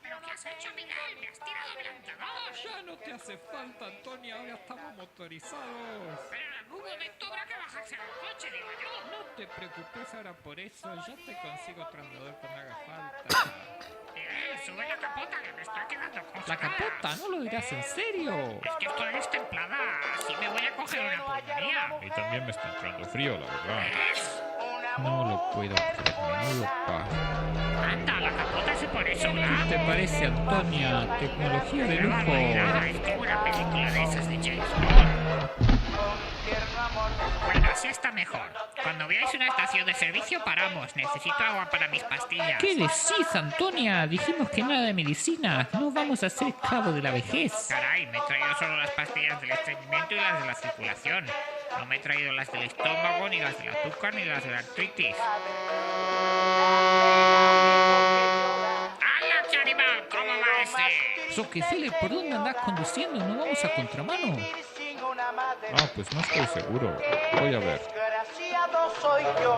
¿Pero qué has hecho, Miguel? ¡Me has tirado adelantador! Ya no te hace falta, Antonia, ahora estamos motorizados. Pero en algún momento habrá que bajarse al coche, digo yo. No te preocupes ahora por eso, ya te consigo otro andador cuando haga falta. Miguel, sube la capota que me estoy quedando congelada. ¿La capota? ¿No lo dirás en serio? Es que estoy destemplada. Así me voy a coger una pulmonía. Y también me está entrando frío, la verdad. ¿Ves? No lo puedo creer, menudo pa. Anda, la capota se pone ¿Qué sola. te parece, Antonia? Tecnología de ¡Qué barbaridad! lujo. Es como una película de esas de James Bond. Bueno, así está mejor. Cuando veáis una estación de servicio, paramos. Necesito agua para mis pastillas. ¿Qué decís, Antonia? Dijimos que nada de medicina. No vamos a ser esclavos de la vejez. Caray, me he traído solo las pastillas del estreñimiento y las de la circulación. No me he traído las del estómago, ni las del azúcar, ni las de la artritis. ¡Hala, qué animal! ¿Cómo va ese? Rockefeller, ¿por dónde andás conduciendo? ¿No vamos a contramano? Ah, pues no estoy seguro. Voy a ver. Desgraciado soy yo.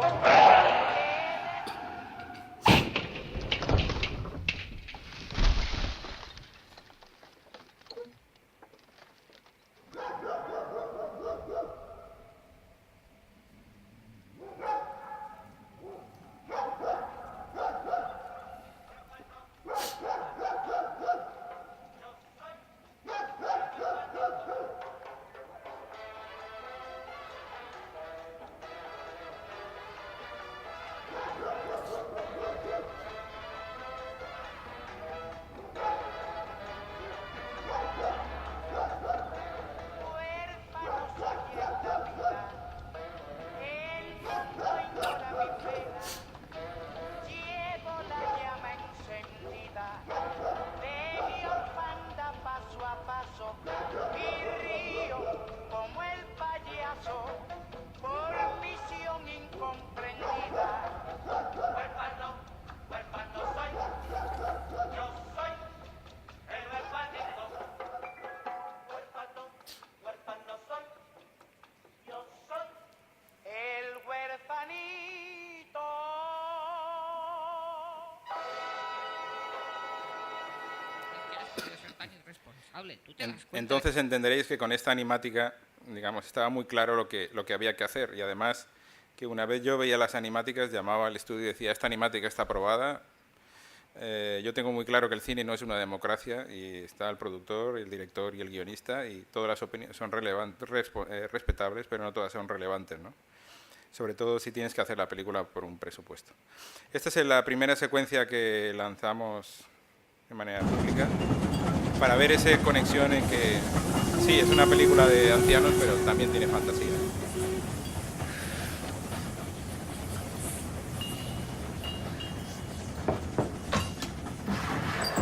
Entonces entenderéis que con esta animática, digamos, estaba muy claro lo que había que hacer. Y además, que una vez yo veía las animáticas, llamaba al estudio y decía, esta animática está aprobada. Yo tengo muy claro que el cine no es una democracia y está el productor, el director y el guionista y todas las opiniones son respetables, pero no todas son relevantes, ¿no? sobre todo si tienes que hacer la película por un presupuesto. Esta es la primera secuencia que lanzamos de manera pública, para ver esa conexión en que sí, es una película de ancianos, pero también tiene fantasía.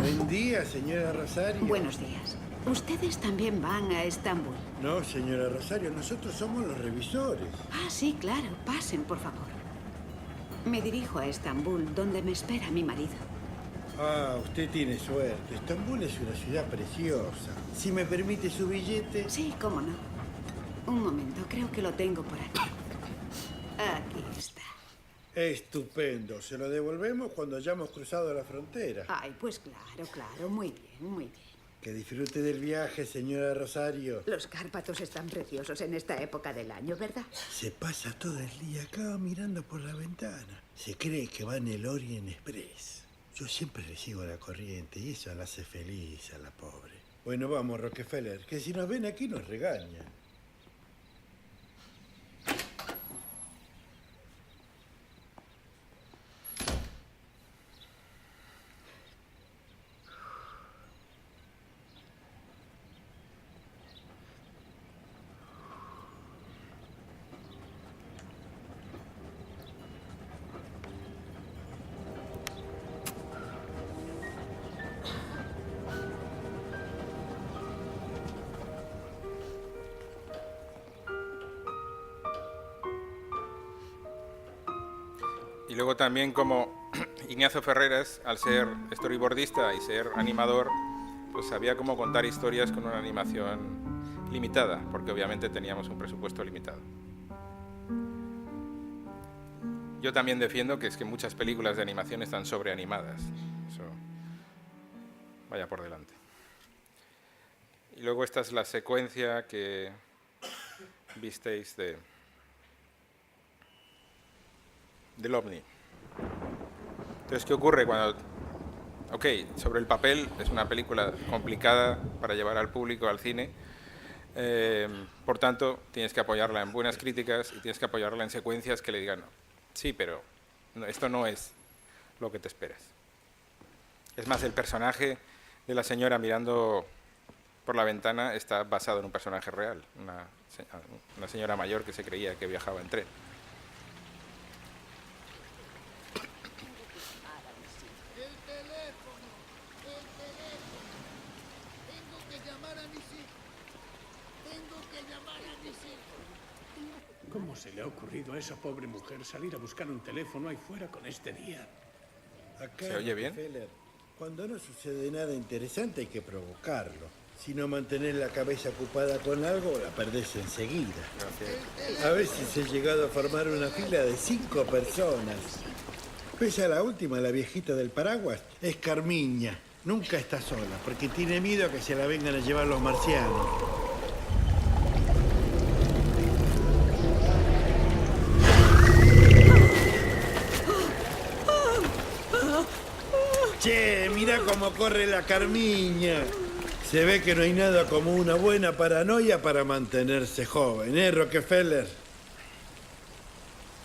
Buen día, señora Rosario. Buenos días. ¿Ustedes también van a Estambul? No, señora Rosario, nosotros somos los revisores. Ah, sí, claro. Pasen, por favor. Me dirijo a Estambul, donde me espera mi marido. Ah, usted tiene suerte. Estambul es una ciudad preciosa. Si me permite su billete... Sí, cómo no. Un momento, creo que lo tengo por aquí. Aquí está. Estupendo. Se lo devolvemos cuando hayamos cruzado la frontera. Ay, pues claro, claro. Muy bien, muy bien. Que disfrute del viaje, señora Rosario. Los Cárpatos están preciosos en esta época del año, ¿verdad? Se pasa todo el día acá mirando por la ventana. Se cree que va en el Orient Express. Yo siempre le sigo la corriente y eso la hace feliz a la pobre. Bueno, vamos, Rockefeller, que si nos ven aquí nos regañan. Y luego también como Ignacio Ferreras, al ser storyboardista y ser animador, pues sabía cómo contar historias con una animación limitada, porque obviamente teníamos un presupuesto limitado. Yo también defiendo que es que muchas películas de animación están sobreanimadas. Eso vaya por delante. Y luego esta es la secuencia que visteis del OVNI. Entonces, ¿qué ocurre cuando...? Ok, sobre el papel es una película complicada para llevar al público al cine, por tanto, tienes que apoyarla en buenas críticas y tienes que apoyarla en secuencias que le digan, sí, pero esto no es lo que te esperas. Es más, el personaje de la señora mirando por la ventana está basado en un personaje real, una señora mayor que se creía que viajaba en tren. ¿Cómo se le ha ocurrido a esa pobre mujer salir a buscar un teléfono ahí fuera con este día? Acá, ¿Se oye bien? Rockefeller, cuando no sucede nada interesante hay que provocarlo. Si no mantenés la cabeza ocupada con algo, la perdés enseguida. Gracias. A veces he llegado a formar una fila de 5 personas. Pese a la última, la viejita del paraguas, es Carmiña. Nunca está sola, porque tiene miedo a que se la vengan a llevar los marcianos. Che, mira cómo corre la Carmiña. Se ve que no hay nada como una buena paranoia para mantenerse joven, ¿eh, Rockefeller?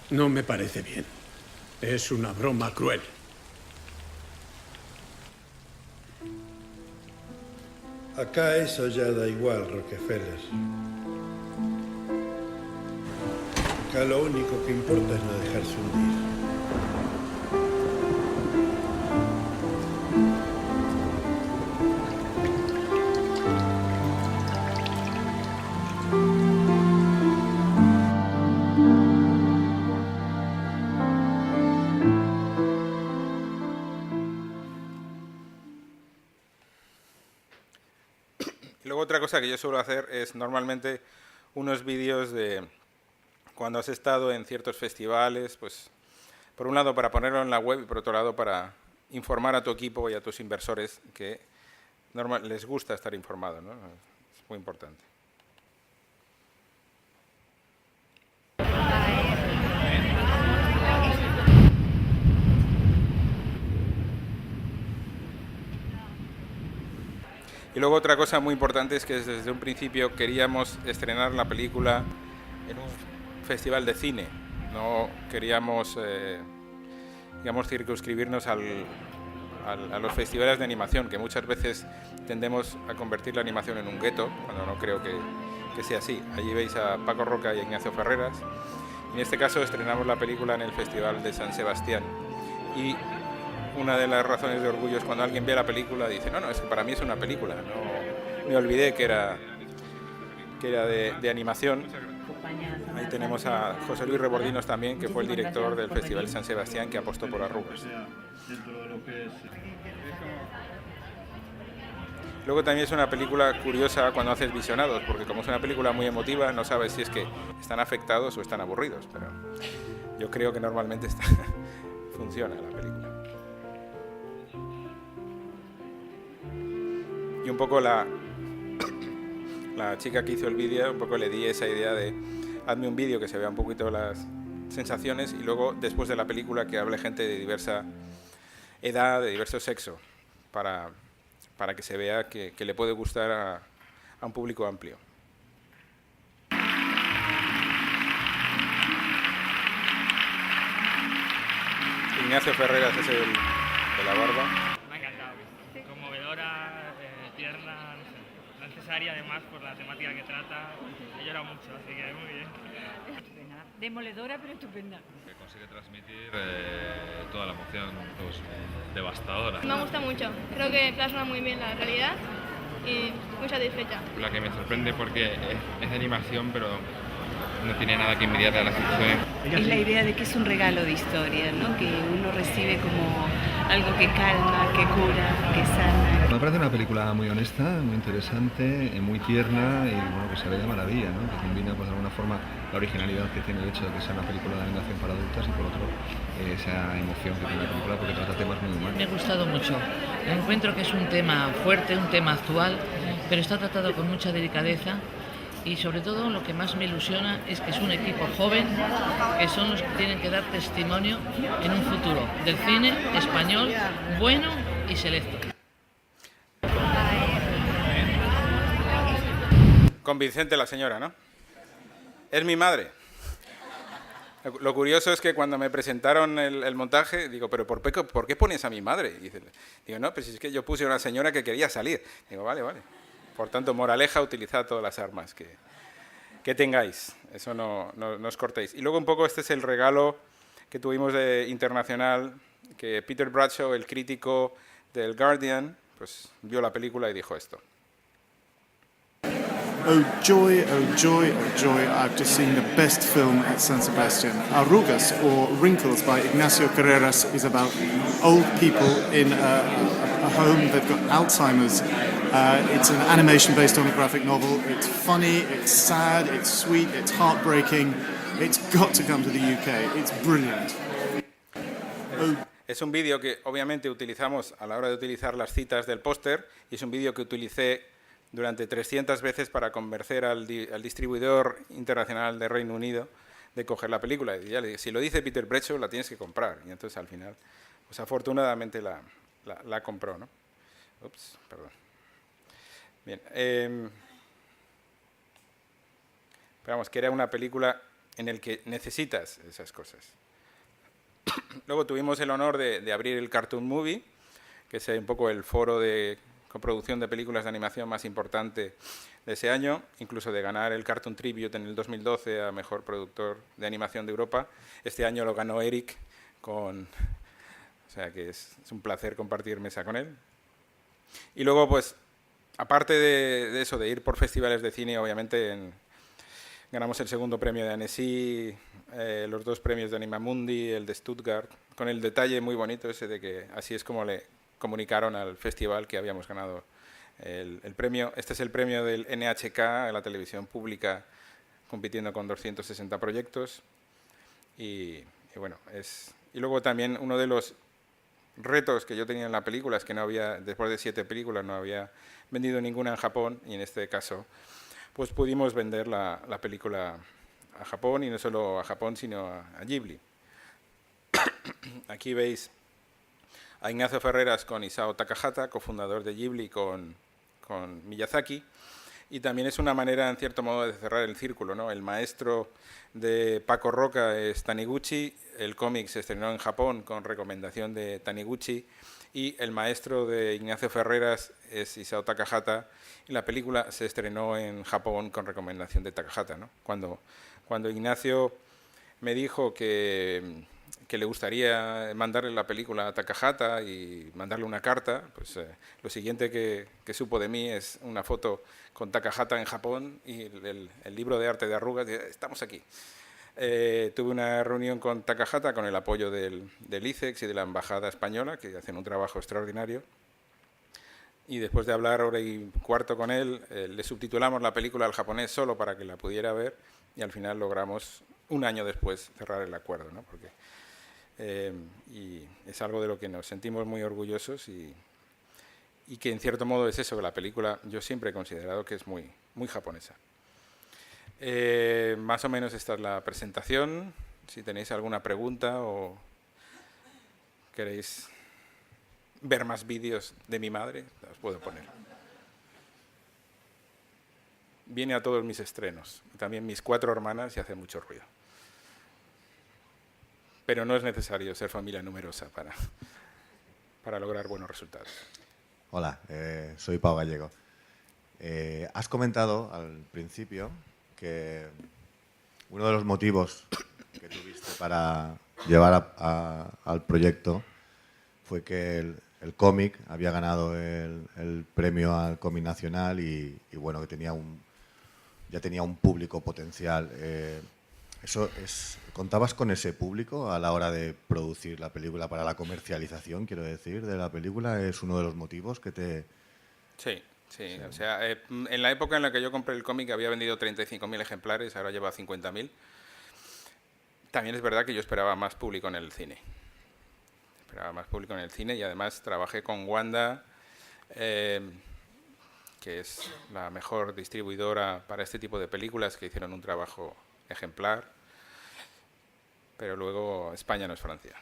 No me parece bien. Es una broma cruel. Acá eso ya da igual, Rockefeller. Acá lo único que importa es no dejarse hundir. Luego otra cosa que yo suelo hacer es normalmente unos vídeos de cuando has estado en ciertos festivales, pues por un lado para ponerlo en la web y por otro lado para informar a tu equipo y a tus inversores que les gusta estar informados, ¿no? Es muy importante. Y luego otra cosa muy importante es que desde un principio queríamos estrenar la película en un festival de cine. No queríamos, digamos, circunscribirnos a los festivales de animación, que muchas veces tendemos a convertir la animación en un gueto, cuando no creo que sea así. Allí veis a Paco Roca y a Ignacio Ferreras. En este caso estrenamos la película en el Festival de San Sebastián. Y una de las razones de orgullo es cuando alguien ve la película y dice, no, es que para mí es una película. No me olvidé que era de animación. Ahí tenemos a José Luis Rebordinos también, que fue el director del Festival de San Sebastián, que apostó por Arrugas. Luego también es una película curiosa cuando haces visionados, porque como es una película muy emotiva, no sabes si es que están afectados o están aburridos, pero yo creo que normalmente funciona la película. Y un poco la chica que hizo el vídeo, un poco le di esa idea de hazme un vídeo que se vea un poquito las sensaciones y luego después de la película que hable gente de diversa edad, de diverso sexo, para que se vea que le puede gustar a un público amplio. Ignacio Ferreras es el de la barba. Me ha encantado. Conmovedora, tierna, no sé, necesaria además por la temática que trata. He llorado mucho, así que muy bien. Estupenda. Demoledora, pero estupenda. Que consigue transmitir toda la emoción, pues, devastadora. Me gusta mucho, creo que plasma muy bien la realidad y muy satisfecha. La que me sorprende porque es de animación, pero no tiene nada que envidiarle a las ficciones. Es la idea de que es un regalo de historia, ¿no? Que uno recibe como algo que calma, que cura, que sana. Me parece una película muy honesta, muy interesante, muy tierna y bueno, que se ve de maravilla, ¿no? Que combina pues, de alguna forma la originalidad que tiene el hecho de que sea una película de animación para adultas y por otro esa emoción que tiene la película porque trata temas muy humanos. Me ha gustado mucho. Encuentro que es un tema fuerte, un tema actual, pero está tratado con mucha delicadeza. Y sobre todo lo que más me ilusiona es que es un equipo joven que son los que tienen que dar testimonio en un futuro del cine español bueno y selecto. Convincente la señora, ¿no? Es mi madre. Lo curioso es que cuando me presentaron el montaje, digo, ¿pero por qué pones a mi madre? Y digo, no, pues es que yo puse a una señora que quería salir. Digo, vale. Por tanto, moraleja, utilizad todas las armas que tengáis. Eso no os cortéis. Y luego un poco este es el regalo que tuvimos de internacional, que Peter Bradshaw, el crítico del Guardian, pues vio la película y dijo esto. Oh joy, oh joy, oh joy, I've just seen the best film at San Sebastian. Arrugas, or Wrinkles, by Ignacio Carreras, is about old people in a home. They've got Alzheimer's. It's an animation based on a graphic novel. It's funny, it's sad, it's sweet, it's heartbreaking. It's got to come to the UK. It's brilliant. Es un vídeo que obviamente utilizamos a la hora de utilizar las citas del póster y es un vídeo que utilicé durante 300 veces para convencer al distribuidor internacional de Reino Unido de coger la película. Y ya le dije, si lo dice Peter Bradshaw, la tienes que comprar. Y entonces al final, pues afortunadamente la compró, ¿no? Ups, perdón. Bien. Pero vamos, que era una película en la que necesitas esas cosas. Luego tuvimos el honor de abrir el Cartoon Movie, que es un poco el foro de coproducción de películas de animación más importante de ese año, incluso de ganar el Cartoon Tribute en el 2012 a Mejor Productor de Animación de Europa. Este año lo ganó Eric, o sea que es un placer compartir mesa con él. Y luego, pues, aparte de eso, de ir por festivales de cine, obviamente ganamos el segundo premio de Annecy, los 2 premios de Animamundi, el de Stuttgart, con el detalle muy bonito ese de que así es como le comunicaron al festival que habíamos ganado el premio. Este es el premio del NHK, la televisión pública, compitiendo con 260 proyectos. Y bueno, y luego también uno de los retos que yo tenía en la película es que no había, después de 7 películas, no había vendido ninguna en Japón, y en este caso pues pudimos vender la película a Japón, y no solo a Japón, sino a Ghibli. Aquí veis a Ignacio Ferreras con Isao Takahata, cofundador de Ghibli con Miyazaki, Y también es una manera, en cierto modo, de cerrar el círculo, ¿no? El maestro de Paco Roca es Taniguchi, el cómic se estrenó en Japón con recomendación de Taniguchi, y el maestro de Ignacio Ferreras es Isao Takahata, y la película se estrenó en Japón con recomendación de Takahata, ¿no? Cuando Ignacio me dijo que le gustaría mandarle la película a Takahata y mandarle una carta, pues lo siguiente que supo de mí es una foto con Takahata en Japón y el libro de arte de Arrugas, y estamos aquí. Tuve una reunión con Takahata con el apoyo del ICEX y de la Embajada Española, que hacen un trabajo extraordinario. Y después de hablar hora y cuarto con él, le subtitulamos la película al japonés solo para que la pudiera ver, y al final logramos, un año después, cerrar el acuerdo, ¿no? Porque, y es algo de lo que nos sentimos muy orgullosos y que en cierto modo es eso, que la película yo siempre he considerado que es muy, muy japonesa. Más o menos esta es la presentación. Si tenéis alguna pregunta o queréis ver más vídeos de mi madre, os puedo poner. Viene a todos mis estrenos, también mis 4 hermanas, y hace mucho ruido. Pero no es necesario ser familia numerosa para lograr buenos resultados. Hola, soy Pau Gallego. Has comentado al principio que uno de los motivos que tuviste para llevar al proyecto fue que el cómic había ganado el premio al cómic nacional y bueno, que ya tenía un público potencial. ¿Contabas con ese público a la hora de producir la película para la comercialización, quiero decir, de la película? ¿Es uno de los motivos que te...? Sí. O sea, en la época en la que yo compré el cómic había vendido 35.000 ejemplares, ahora lleva 50.000. También es verdad que yo esperaba más público en el cine. Y además trabajé con Wanda, que es la mejor distribuidora para este tipo de películas, que hicieron un trabajo ejemplar, pero luego España no es Francia.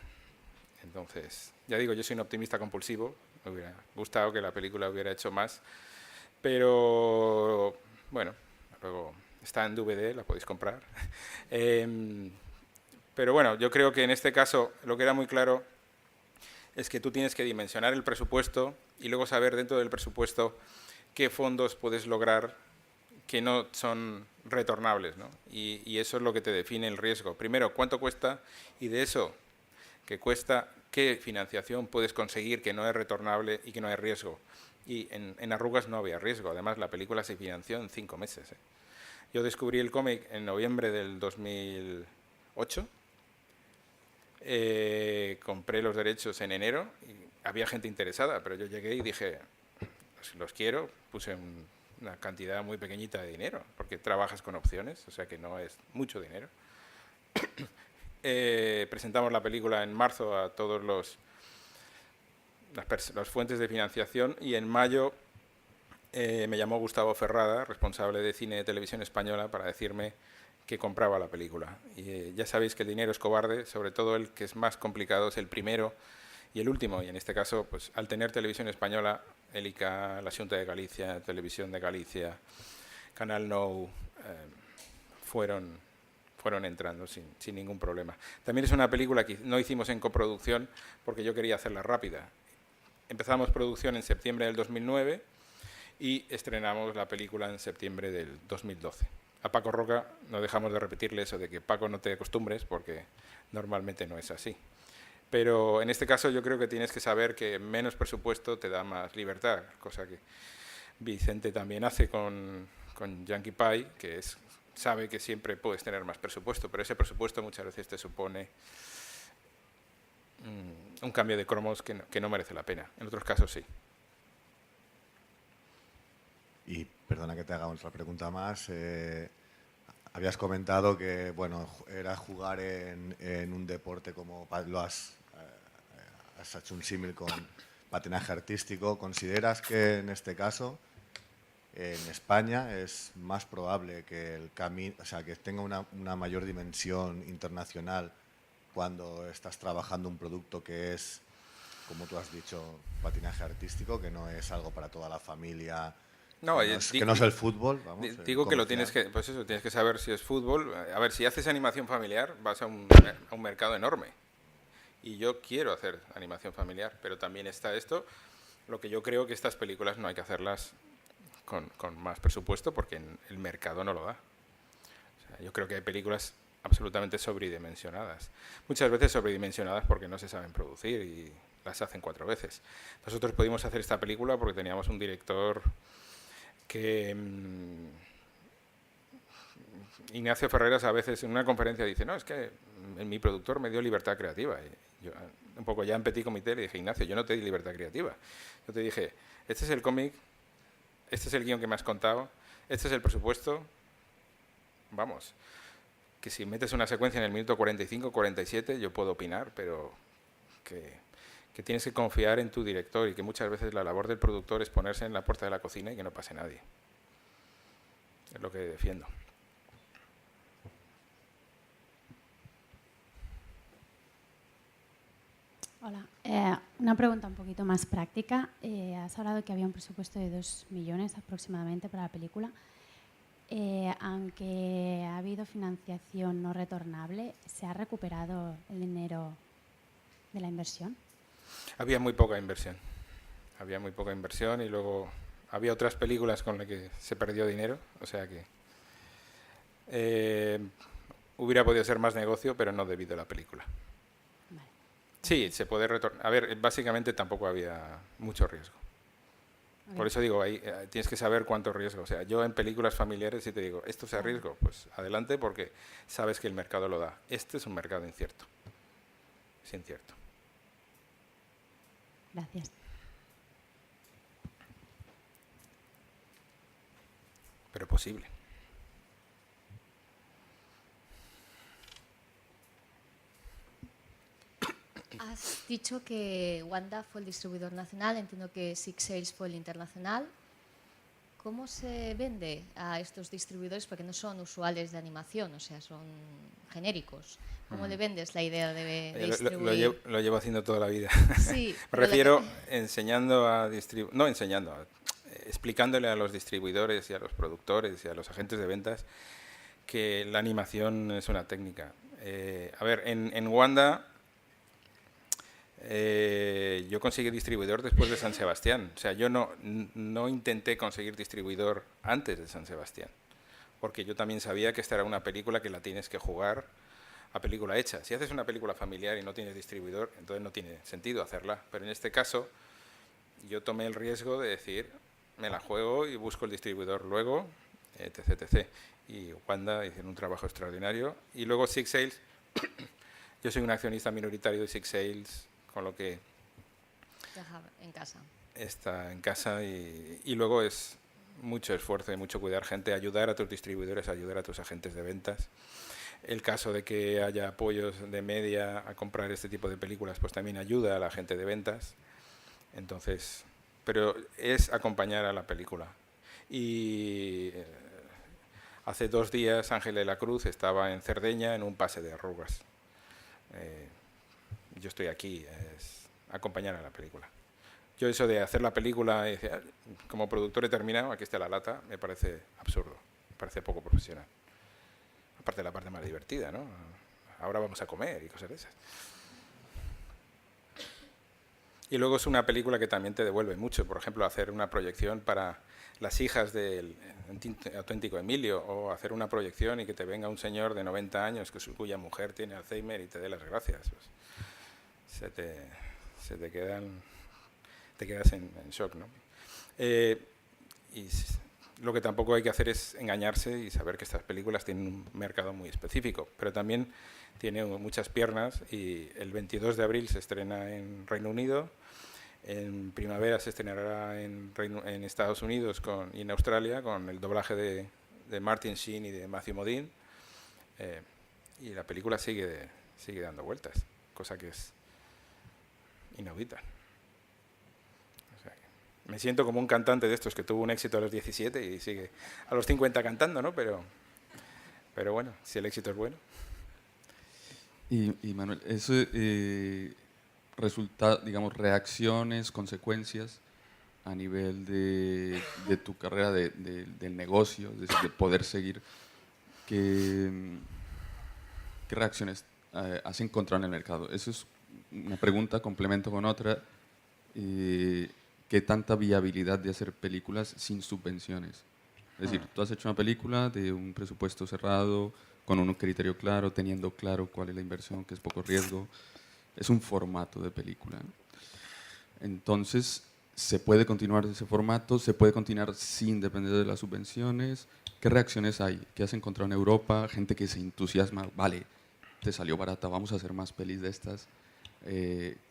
Entonces, ya digo, yo soy un optimista compulsivo, me hubiera gustado que la película hubiera hecho más, pero bueno, luego está en DVD, la podéis comprar. Pero bueno, yo creo que en este caso lo que era muy claro es que tú tienes que dimensionar el presupuesto y luego saber dentro del presupuesto qué fondos puedes lograr que no son retornables, ¿no? Y eso es lo que te define el riesgo. Primero, ¿cuánto cuesta? Y de eso que cuesta, ¿qué financiación puedes conseguir que no es retornable y que no hay riesgo? Y en Arrugas no había riesgo. Además, la película se financió en 5 meses. Yo descubrí el cómic en noviembre del 2008. Compré los derechos en enero y había gente interesada, pero yo llegué y dije, los quiero. Puse una cantidad muy pequeñita de dinero, porque trabajas con opciones, o sea que no es mucho dinero. Presentamos la película en marzo a todos las fuentes de financiación, y en mayo me llamó Gustavo Ferrada, responsable de cine y televisión española, para decirme que compraba la película. Y ya sabéis que el dinero es cobarde, sobre todo el que es más complicado es el primero y el último, y en este caso, pues al tener televisión española, el ICA, la Xunta de Galicia, Televisión de Galicia, Canal Nou, fueron entrando sin ningún problema. También es una película que no hicimos en coproducción porque yo quería hacerla rápida. Empezamos producción en septiembre del 2009 y estrenamos la película en septiembre del 2012. A Paco Roca no dejamos de repetirle eso de que Paco, no te acostumbres, porque normalmente no es así. Pero en este caso yo creo que tienes que saber que menos presupuesto te da más libertad, cosa que Vicente también hace con Yankee Pie, que sabe que siempre puedes tener más presupuesto, pero ese presupuesto muchas veces te supone un cambio de cromos que no merece la pena. En otros casos sí. Y perdona que te haga otra pregunta más. Habías comentado que bueno, era jugar en un deporte como has hecho un símil con patinaje artístico. ¿Consideras que en este caso en España es más probable que el camino, o sea, que tenga una mayor dimensión internacional cuando estás trabajando un producto que es, como tú has dicho, patinaje artístico, que no es algo para toda la familia No, que no es el fútbol, vamos. Digo que lo tienes que, pues eso, tienes que saber si es fútbol. A ver, si haces animación familiar, vas a un mercado enorme. Y yo quiero hacer animación familiar, pero también está esto, lo que yo creo que estas películas no hay que hacerlas con más presupuesto porque el mercado no lo da. O sea, yo creo que hay películas absolutamente sobredimensionadas. Muchas veces sobredimensionadas porque no se saben producir y las hacen 4 veces. Nosotros pudimos hacer esta película porque teníamos un director que... Ignacio Ferreras a veces en una conferencia dice, no, es que mi productor me dio libertad creativa. Y yo, un poco ya en petit comité, le dije, Ignacio, yo no te di libertad creativa. Yo te dije, este es el cómic, este es el guión que me has contado, este es el presupuesto, vamos, que si metes una secuencia en el minuto 45, 47, yo puedo opinar, pero que tienes que confiar en tu director y que muchas veces la labor del productor es ponerse en la puerta de la cocina y que no pase nadie. Es lo que defiendo. Hola, una pregunta un poquito más práctica. Has hablado que había un presupuesto de 2 millones aproximadamente para la película. Aunque ha habido financiación no retornable, ¿se ha recuperado el dinero de la inversión? Había muy poca inversión. Había muy poca inversión y luego había otras películas con las que se perdió dinero. O sea que hubiera podido ser más negocio, pero no debido a la película. Sí, se puede retornar. A ver, básicamente tampoco había mucho riesgo. Por eso digo, ahí tienes que saber cuánto riesgo. O sea, yo en películas familiares si te digo, ¿esto es a riesgo? Pues adelante porque sabes que el mercado lo da. Este es un mercado incierto. Es incierto. Gracias. Pero posible. Has dicho que Wanda fue el distribuidor nacional, entiendo que Six Sales fue el internacional. ¿Cómo se vende a estos distribuidores? Porque no son usuales de animación, o sea, son genéricos. ¿Cómo le vendes la idea de distribuir? Lo llevo haciendo toda la vida. Sí, me refiero enseñando a distribuir, no enseñando, explicándole a los distribuidores y a los productores y a los agentes de ventas que la animación es una técnica. A ver, en Wanda... yo conseguí distribuidor después de San Sebastián. O sea, yo no intenté conseguir distribuidor antes de San Sebastián, porque yo también sabía que esta era una película que la tienes que jugar a película hecha. Si haces una película familiar y no tienes distribuidor, entonces no tiene sentido hacerla. Pero en este caso, yo tomé el riesgo de decir, me la juego y busco el distribuidor luego, etc, etc. Y Wanda hicieron un trabajo extraordinario. Y luego Six Sales, yo soy un accionista minoritario de Six Sales, con lo que en casa. Está en casa y luego es mucho esfuerzo y mucho cuidar gente, ayudar a tus distribuidores, ayudar a tus agentes de ventas. El caso de que haya apoyos de media a comprar este tipo de películas, pues también ayuda a la gente de ventas. Entonces, pero es acompañar a la película. Y hace 2 días Ángel de la Cruz estaba en Cerdeña en un pase de arrugas. Yo estoy aquí, es acompañar a la película. Yo eso de hacer la película, como productor he terminado, aquí está la lata, me parece absurdo, me parece poco profesional. Aparte de la parte más divertida, ¿no? Ahora vamos a comer y cosas de esas. Y luego es una película que también te devuelve mucho, por ejemplo, hacer una proyección para las hijas del auténtico Emilio, o hacer una proyección y que te venga un señor de 90 años cuya mujer tiene Alzheimer y te dé las gracias. Pues, te quedas en shock, ¿no? Y lo que tampoco hay que hacer es engañarse y saber que estas películas tienen un mercado muy específico, pero también tiene muchas piernas y el 22 de abril se estrena en Reino Unido, en primavera se estrenará en Estados Unidos y en Australia con el doblaje de Martin Sheen y de Matthew Modine, y la película sigue dando vueltas, cosa que es inaudita. O sea, me siento como un cantante de estos que tuvo un éxito a los 17 y sigue a los 50 cantando, ¿no? Pero bueno, si el éxito es bueno. Y Manuel, eso resulta, digamos, reacciones, consecuencias a nivel de tu carrera del negocio, es decir, de poder seguir, ¿qué reacciones has encontrado en el mercado? Eso es una pregunta, complemento con otra. ¿Qué tanta viabilidad de hacer películas sin subvenciones? Es decir, tú has hecho una película de un presupuesto cerrado, con un criterio claro, teniendo claro cuál es la inversión, que es poco riesgo. Es un formato de película, ¿no? Entonces, ¿se puede continuar ese formato? ¿Se puede continuar sin depender de las subvenciones? ¿Qué reacciones hay? ¿Qué has encontrado en Europa? Gente que se entusiasma, vale, te salió barata, vamos a hacer más pelis de estas.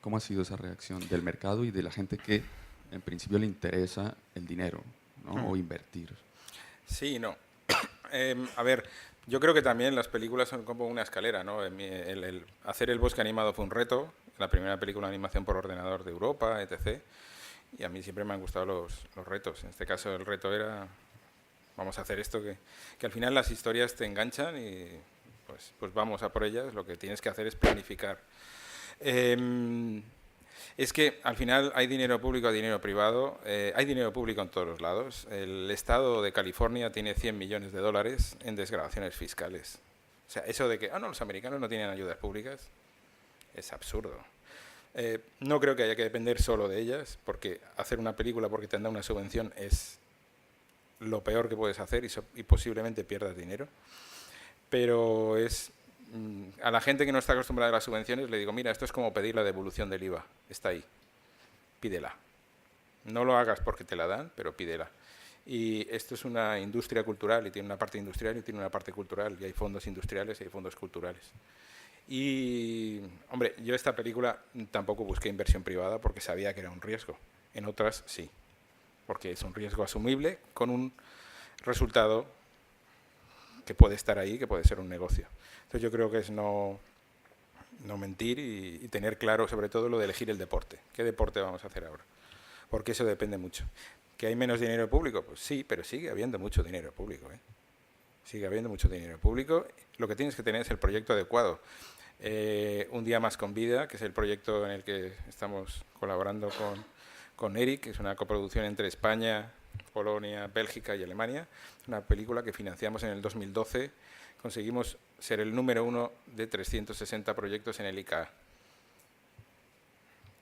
¿Cómo ha sido esa reacción del mercado y de la gente que en principio le interesa el dinero, ¿no? O invertir? Sí, no. A ver, yo creo que también las películas son como una escalera, ¿no? El hacer El bosque animado fue un reto, la primera película de animación por ordenador de Europa, etc. Y a mí siempre me han gustado los retos. En este caso el reto era, vamos a hacer esto, que al final las historias te enganchan y pues vamos a por ellas. Lo que tienes que hacer es planificar. Es que al final hay dinero público, hay dinero privado, hay dinero público en todos los lados. El estado de California tiene 100 millones de dólares en desgravaciones fiscales. O sea, eso de que los americanos no tienen ayudas públicas es absurdo. No creo que haya que depender solo de ellas, porque hacer una película porque te han dado una subvención es lo peor que puedes hacer y posiblemente pierdas dinero. Pero a la gente que no está acostumbrada a las subvenciones le digo, mira, esto es como pedir la devolución del IVA, está ahí, pídela. No lo hagas porque te la dan, pero pídela. Y esto es una industria cultural y tiene una parte industrial y tiene una parte cultural, y hay fondos industriales y hay fondos culturales. Y, hombre, yo esta película tampoco busqué inversión privada porque sabía que era un riesgo. En otras sí, porque es un riesgo asumible con un resultado que puede estar ahí, que puede ser un negocio. Entonces yo creo que es no mentir y tener claro sobre todo lo de elegir el deporte. ¿Qué deporte vamos a hacer ahora? Porque eso depende mucho. ¿Que hay menos dinero público? Pues sí, pero sigue habiendo mucho dinero público, ¿eh? Sigue habiendo mucho dinero público. Lo que tienes que tener es el proyecto adecuado. Un día más con vida, que es el proyecto en el que estamos colaborando con Eric, que es una coproducción entre España, Polonia, Bélgica y Alemania. Una película que financiamos en el 2012. Conseguimos ser el número 1 de 360 proyectos en el ICA.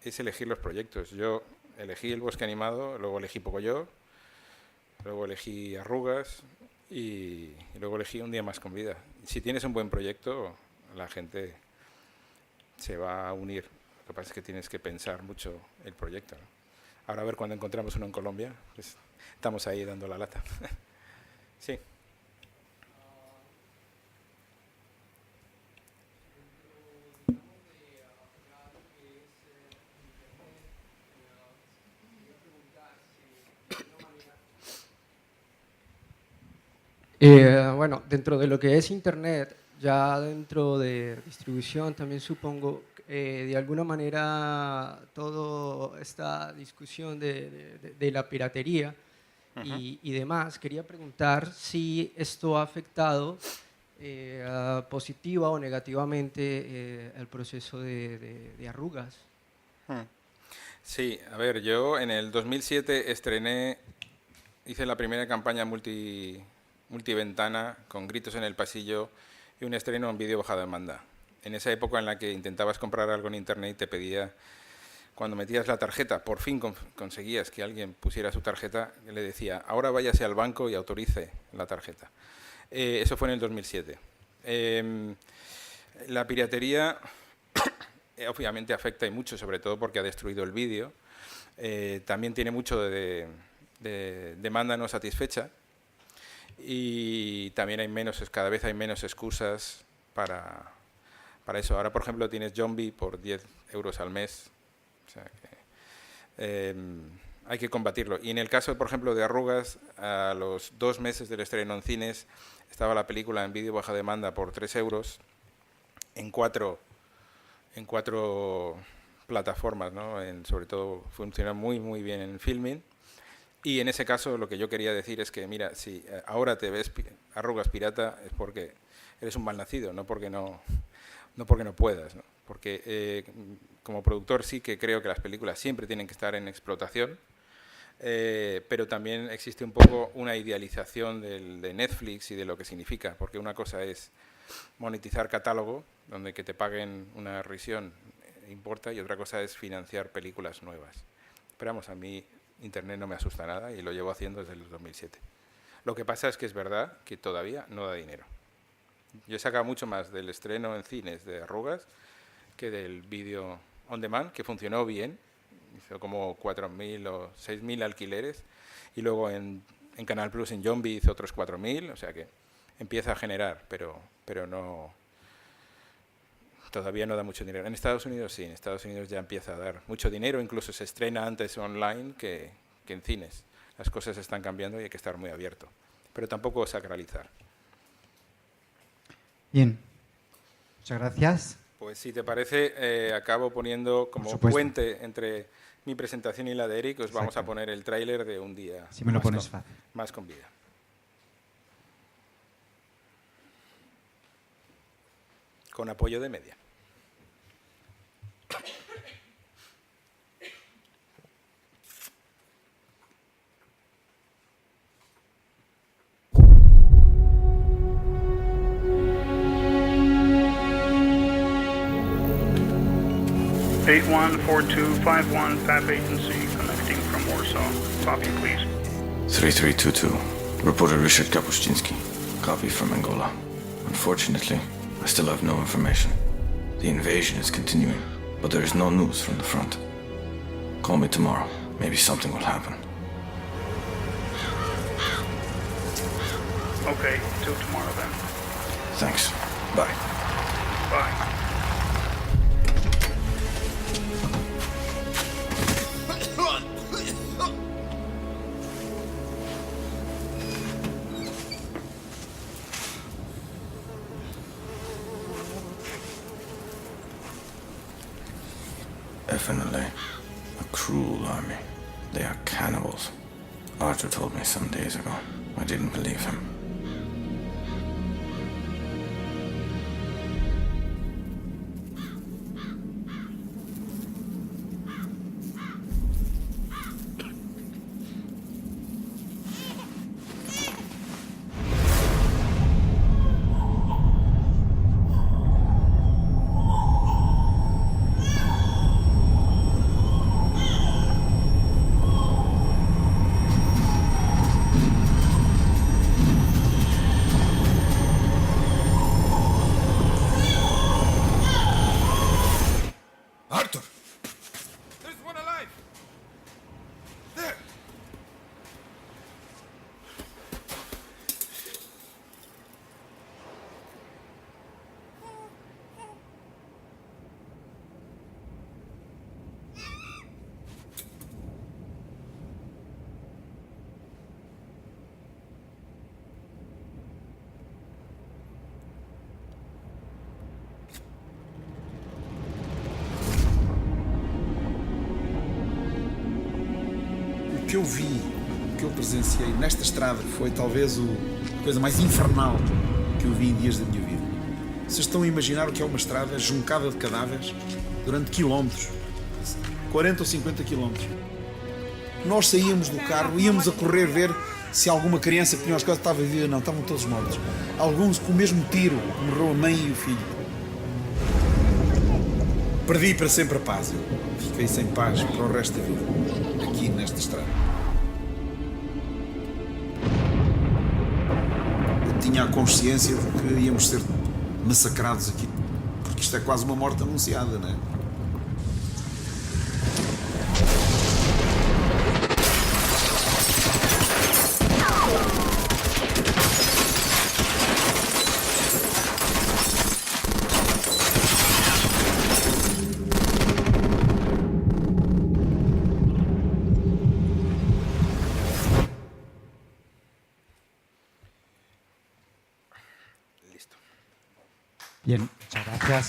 Es elegir los proyectos. Yo elegí El bosque animado, luego elegí Pocoyo, luego elegí Arrugas y luego elegí Un día más con vida. Si tienes un buen proyecto, la gente se va a unir. Lo que pasa es que tienes que pensar mucho el proyecto, ¿no? Ahora a ver cuando encontramos uno en Colombia, pues estamos ahí dando la lata. Sí. Bueno, dentro de lo que es Internet, ya dentro de distribución también supongo, de alguna manera, toda esta discusión de la piratería y demás, quería preguntar si esto ha afectado positiva o negativamente el proceso de Arrugas. Sí, a ver, yo en el 2007 hice la primera campaña multiventana con Gritos en el pasillo y un estreno en vídeo bajo demanda. En esa época en la que intentabas comprar algo en internet y te pedía, cuando metías la tarjeta, por fin conseguías que alguien pusiera su tarjeta, le decía, ahora váyase al banco y autorice la tarjeta. Eso fue en el 2007. La piratería obviamente afecta y mucho, sobre todo porque ha destruido el vídeo. También tiene mucho de demanda no satisfecha. Y también cada vez hay menos excusas para eso. Ahora, por ejemplo, tienes Zombie por 10 euros al mes. O sea que, hay que combatirlo. Y en el caso, por ejemplo, de Arrugas, a los 2 meses del estreno en cines, estaba la película en vídeo baja demanda por 3 euros en cuatro plataformas, ¿no? Sobre todo funciona muy, muy bien en Filmin. Y en ese caso lo que yo quería decir es que, mira, si ahora te ves Arrugas pirata es porque eres un malnacido, no porque no puedas, ¿no? Porque como productor sí que creo que las películas siempre tienen que estar en explotación. pero también existe un poco una idealización de Netflix y de lo que significa, porque una cosa es monetizar catálogo, donde que te paguen una revisión importa, y otra cosa es financiar películas nuevas. Pero vamos, a mí Internet no me asusta nada y lo llevo haciendo desde el 2007. Lo que pasa es que es verdad que todavía no da dinero. Yo he sacado mucho más del estreno en cines de Arrugas que del vídeo on demand, que funcionó bien, hizo como 4.000 o 6.000 alquileres, y luego en Canal Plus en Zombie hizo otros 4.000, o sea que empieza a generar, pero no, todavía no da mucho dinero. En Estados Unidos sí, en Estados Unidos ya empieza a dar mucho dinero, incluso se estrena antes online que en cines. Las cosas están cambiando y hay que estar muy abierto, pero tampoco sacralizar. Bien, muchas gracias. Pues si te parece, acabo poniendo como puente entre mi presentación y la de Eric, os vamos a poner el tráiler de Un día si me lo pones fácil. Más con vida. Con apoyo de Media. (814251) FAB agency connecting from Warsaw. Copy, please. 3322. Reporter Ryszard Kapuściński. Copy from Angola. Unfortunately, I still have no information. The invasion is continuing, but there is no news from the front. Call me tomorrow. Maybe something will happen. Okay, till tomorrow then. Thanks. Bye. Bye. FNLA, a cruel army. They are cannibals. Arthur told me some days ago. I didn't believe him. O que eu vi, o que eu presenciei nesta estrada foi talvez a coisa mais infernal que eu vi em dias da minha vida. Vocês estão a imaginar o que é uma estrada juncada de cadáveres durante quilómetros, 40 ou 50 quilómetros. Nós saíamos do carro, íamos a correr ver se alguma criança que tinha as coisas estava viva. Não, estavam todos mortos. Alguns com o mesmo tiro, morreu a mãe e o filho. Perdi para sempre a paz. Eu fiquei sem paz para o resto da vida, aqui nesta estrada. Eu tinha a consciência de que íamos ser massacrados aqui, porque isto é quase uma morte anunciada, não é? Bien, muchas gracias.